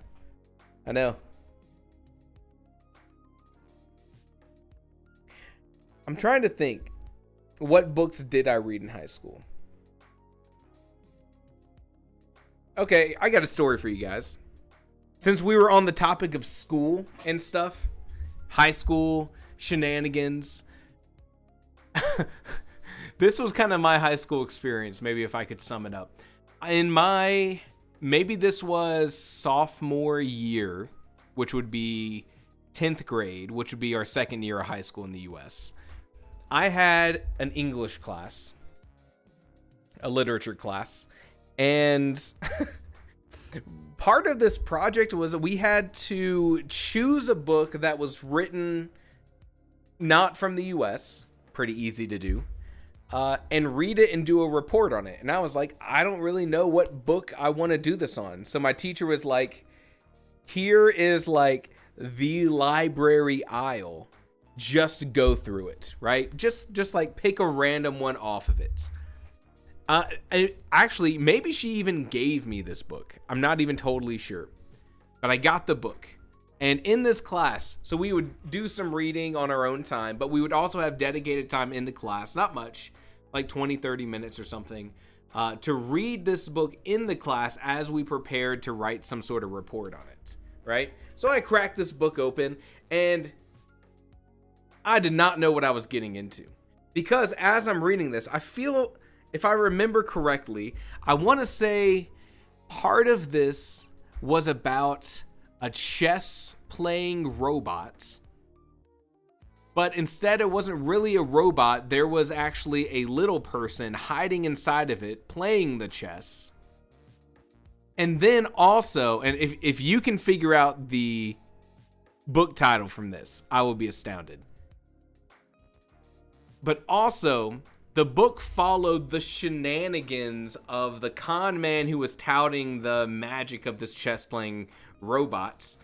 I know. I'm trying to think. What books did I read in high school? Okay, I got a story for you guys. Since we were on the topic of school and stuff, high school, shenanigans. This was kind of my high school experience, maybe if I could sum it up. Maybe this was sophomore year, which would be 10th grade, which would be our second year of high school in the US. I had an English class, a literature class, and part of this project was that we had to choose a book that was written not from the US, pretty easy to do, and read it and do a report on it. And I was like, I don't really know what book I want to do this on. So my teacher was like, here is like the library aisle. Just go through it, right? Just like pick a random one off of it. Actually, maybe she even gave me this book. I'm not even totally sure. But I got the book. And in this class, so we would do some reading on our own time, but we would also have dedicated time in the class, not much, like 20, 30 minutes or something, to read this book in the class as we prepared to write some sort of report on it, right? So I cracked this book open, and I did not know what I was getting into. Because as I'm reading this, I feel, if I remember correctly, I want to say part of this was about a chess playing robot, but instead it wasn't really a robot. There was actually a little person hiding inside of it playing the chess. And then also, and if you can figure out the book title from this, I will be astounded. But also, the book followed the shenanigans of the con man who was touting the magic of this chess playing robots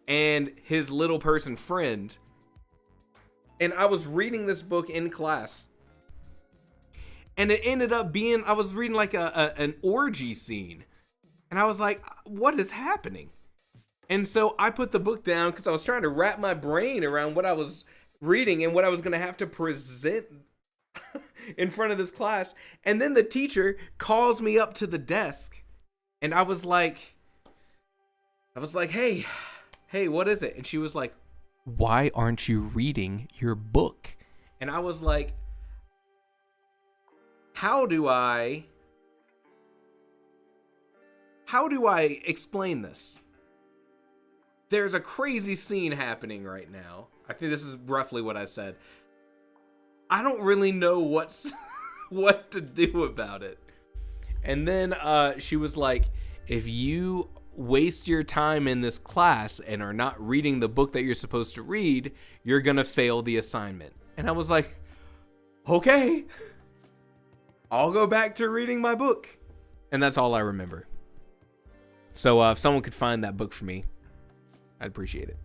and his little person friend. And I was reading this book in class, and it ended up being, I was reading like an orgy scene, and I was like, what is happening? And so I put the book down because I was trying to wrap my brain around what I was reading and what I was going to have to present in front of this class. And then the teacher calls me up to the desk, and I was like, hey, what is it? And she was like, why aren't you reading your book? And I was like, how do I explain this? There's a crazy scene happening right now. I think this is roughly what I said. I don't really know what to do about it. And then she was like, if you waste your time in this class and are not reading the book that you're supposed to read, you're gonna fail the assignment. And I was like, okay, I'll go back to reading my book. And that's all I remember. So if someone could find that book for me, I'd appreciate it.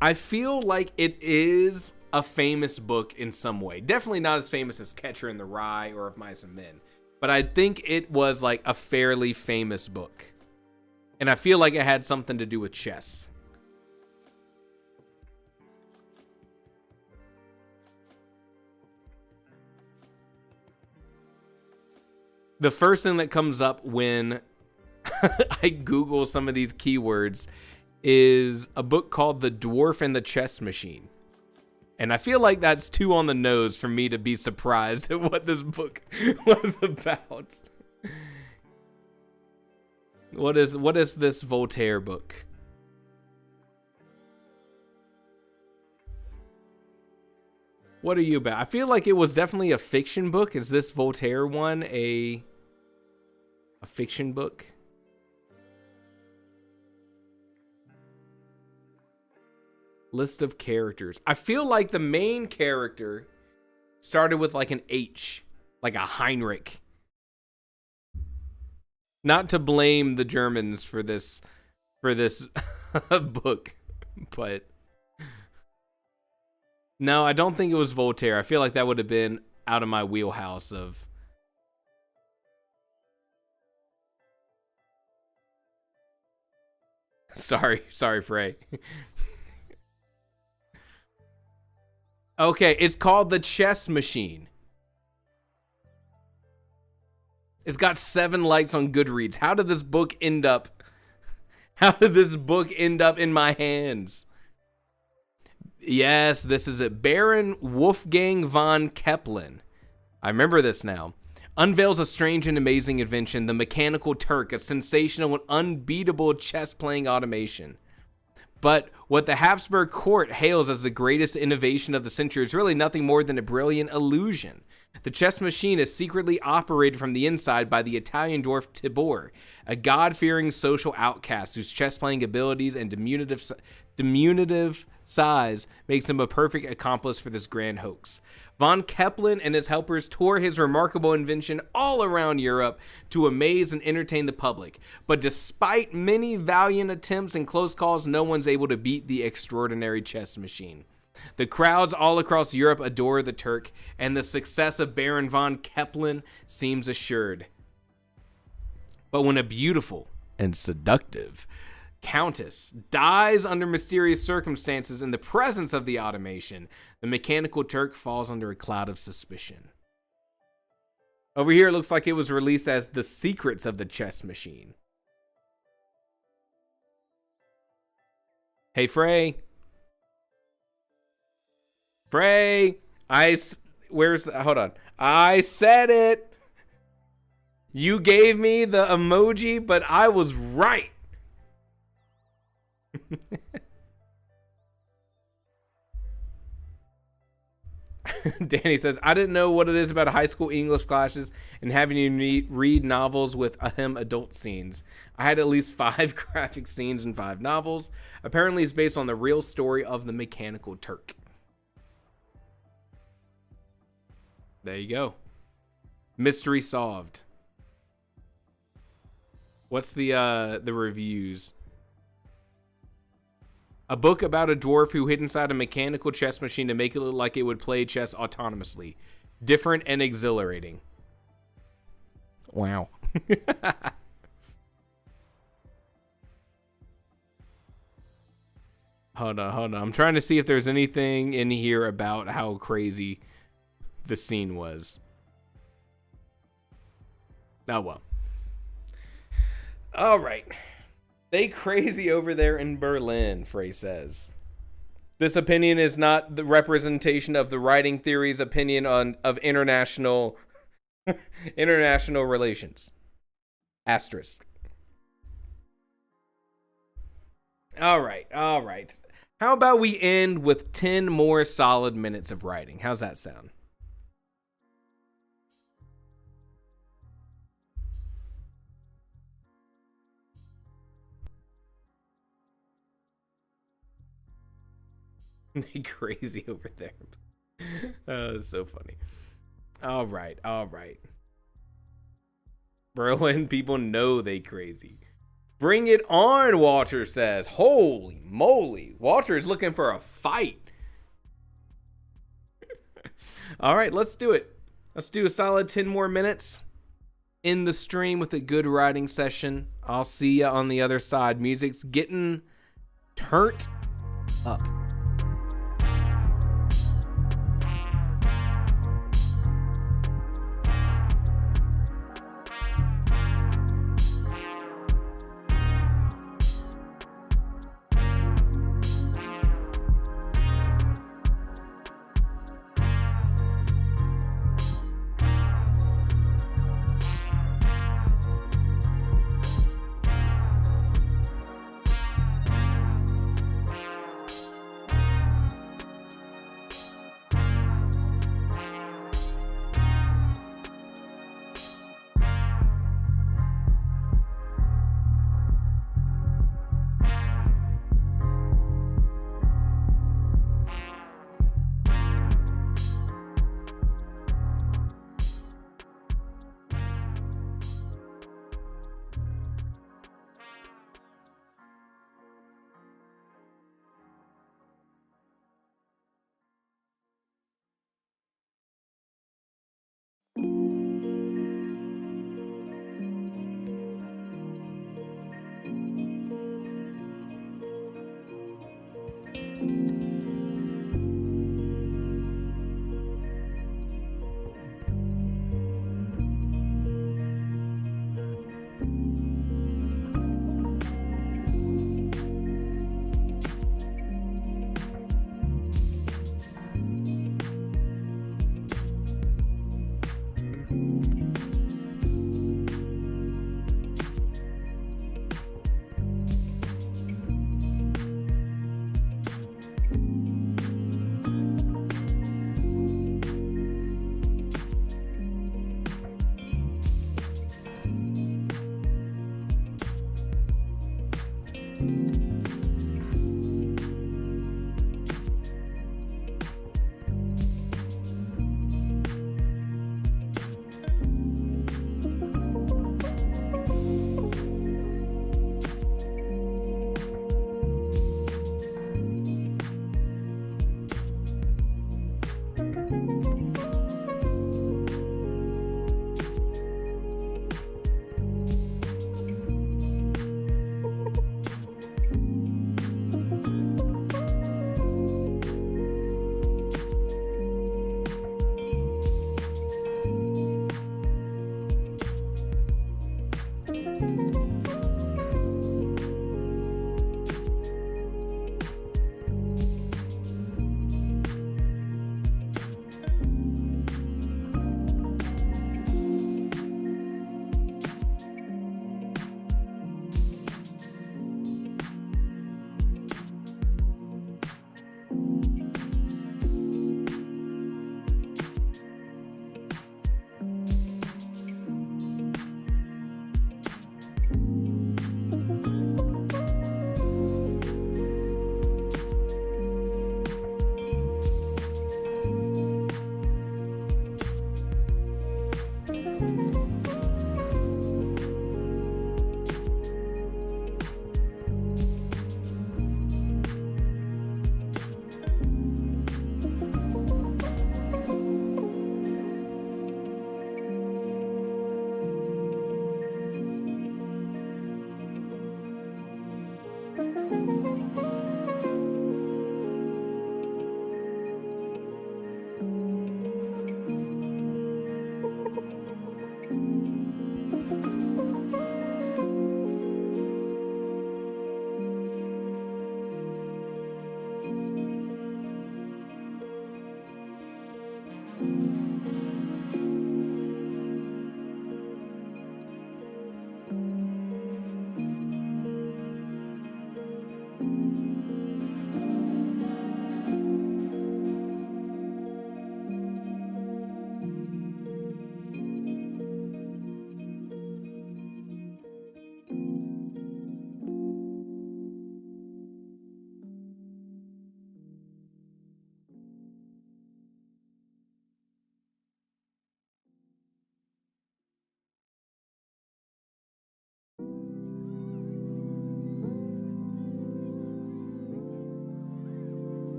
I feel like it is a famous book in some way. Definitely not as famous as Catcher in the Rye or Of Mice and Men, but I think it was like a fairly famous book. And I feel like it had something to do with chess. the first thing that comes up when I Google some of these keywords is a book called The Dwarf and the Chess Machine. And I feel like that's too on the nose for me to be surprised at what this book was about. What is this Voltaire book? What are you about? I feel like it was definitely a fiction book. Is this Voltaire one a fiction book? List of characters. I feel like the main character started with like an H, like a Heinrich. Not to blame the Germans for this book, but no, I don't think it was Voltaire. I feel like that would have been out of my wheelhouse of. Sorry, Frey. Okay, it's called The Chess Machine. It's got 7 likes on Goodreads. How did this book end up? How did this book end up in my hands? Yes, this is it. Baron Wolfgang von Kepplin. I remember this now. Unveils a strange and amazing invention, the Mechanical Turk, a sensational and unbeatable chess-playing automation. But what the Habsburg court hails as the greatest innovation of the century is really nothing more than a brilliant illusion. The chess machine is secretly operated from the inside by the Italian dwarf Tibor, a God-fearing social outcast whose chess-playing abilities and diminutive size makes him a perfect accomplice for this grand hoax. Von Kepplin and his helpers tore his remarkable invention all around Europe to amaze and entertain the public. But despite many valiant attempts and close calls, no one's able to beat the extraordinary chess machine. The crowds all across Europe adore the Turk, and the success of Baron von Kepplin seems assured. But when a beautiful and seductive Countess dies under mysterious circumstances in the presence of the automation, the Mechanical Turk falls under a cloud of suspicion. Over here, it looks like it was released as The Secrets of the Chess Machine. Hey, Frey. Frey, hold on. I said it. You gave me the emoji, but I was right. Danny says, I didn't know what it is about high school English classes and having you read novels with adult scenes. I had at least 5 graphic scenes in 5 novels. Apparently it's based on the real story of the Mechanical Turk. There you go. Mystery solved. What's the reviews? A book about a dwarf who hid inside a mechanical chess machine to make it look like it would play chess autonomously. Different and exhilarating. Wow. Hold on. I'm trying to see if there's anything in here about how crazy the scene was. Oh, well. All right. They crazy over there in Berlin, Frey says. This opinion is not the representation of the writing theory's opinion of international relations. Asterisk. All right. How about we end with 10 more solid minutes of writing? How's that sound? They crazy over there. Oh, it's so funny. All right. Berlin people know they crazy. Bring it on, Walter says. Holy moly. Walter is looking for a fight. All right, let's do it. Let's do a solid 10 more minutes in the stream with a good writing session. I'll see you on the other side. Music's getting turned up.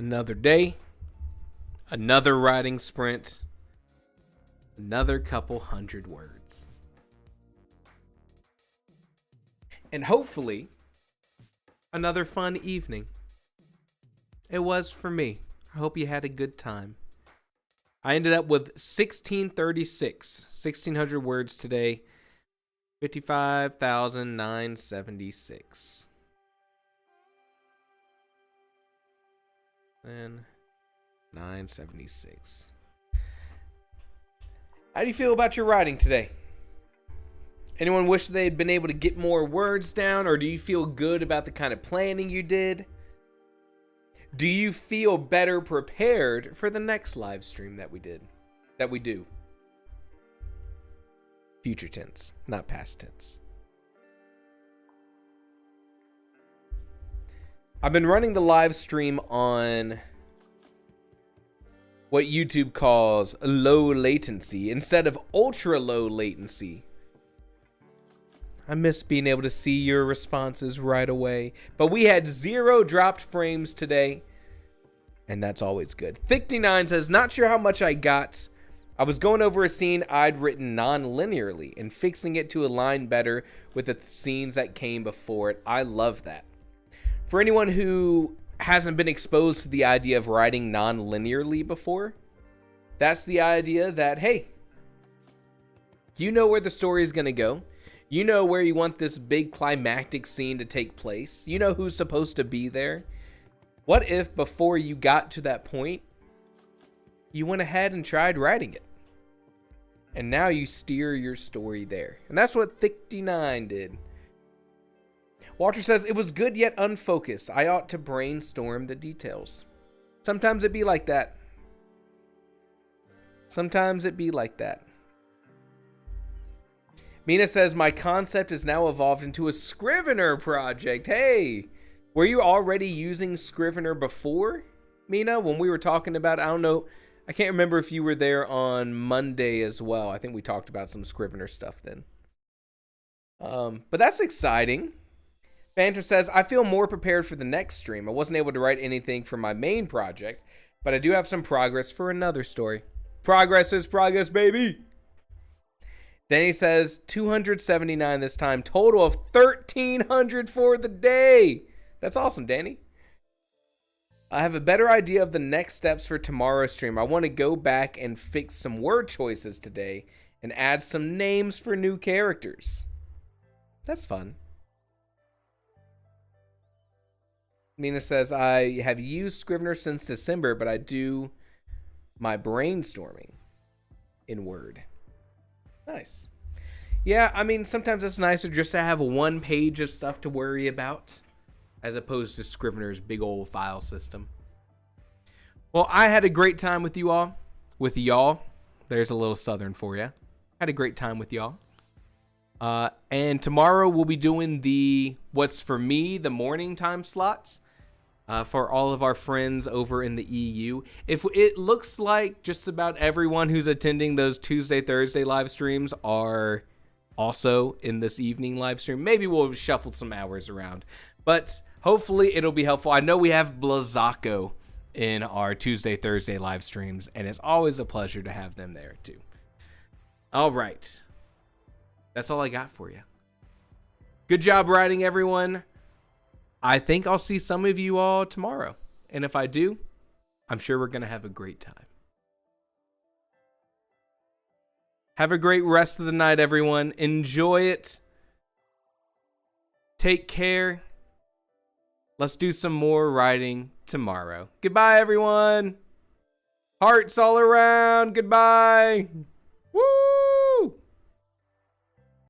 Another day, another writing sprint, another couple hundred words. And hopefully, another fun evening. It was for me. I hope you had a good time. I ended up with 1600 words today. 55,976. Then 976. How do you feel about your writing today? Anyone wish they had been able to get more words down, or do you feel good about the kind of planning you did? Do you feel better prepared for the next live stream that we do? Future tense, not past tense. I've been running the live stream on what YouTube calls low latency instead of ultra low latency. I miss being able to see your responses right away. But we had 0 dropped frames today, and that's always good. Thick9 says, not sure how much I got. I was going over a scene I'd written non-linearly and fixing it to align better with the scenes that came before it. I love that. For anyone who hasn't been exposed to the idea of writing non-linearly before, that's the idea that, hey, you know where the story is going to go. You know where you want this big climactic scene to take place. You know who's supposed to be there. What if before you got to that point, you went ahead and tried writing it? And now you steer your story there. And that's what Thick9 did. Walter says, it was good yet unfocused. I ought to brainstorm the details. Sometimes it be like that. Sometimes it be like that. Mina says, my concept is now evolved into a Scrivener project. Hey, were you already using Scrivener before, Mina, when we were talking about, I don't know, I can't remember if you were there on Monday as well. I think we talked about some Scrivener stuff then. But that's exciting. Banter says, I feel more prepared for the next stream. I wasn't able to write anything for my main project, but I do have some progress for another story. Progress is progress, baby. Danny says 279 this time, total of 1,300 for the day. That's awesome, Danny. I have a better idea of the next steps for tomorrow's stream. I want to go back and fix some word choices today and add some names for new characters. That's fun. Nina says, I have used Scrivener since December, but I do my brainstorming in Word. Nice. Yeah, I mean, sometimes it's nicer just to have one page of stuff to worry about as opposed to Scrivener's big old file system. Well, I had a great time with you all. With y'all. There's a little Southern for you. Had a great time with y'all. And tomorrow we'll be doing the morning time slots for all of our friends over in the EU. If it looks like just about everyone who's attending those Tuesday, Thursday live streams are also in this evening live stream, maybe we'll shuffle some hours around. But hopefully it'll be helpful. I know we have Blazako in our Tuesday, Thursday live streams, and it's always a pleasure to have them there too. All right. That's all I got for you. Good job writing, everyone. I think I'll see some of you all tomorrow. And if I do, I'm sure we're going to have a great time. Have a great rest of the night, everyone. Enjoy it. Take care. Let's do some more writing tomorrow. Goodbye, everyone. Hearts all around. Goodbye.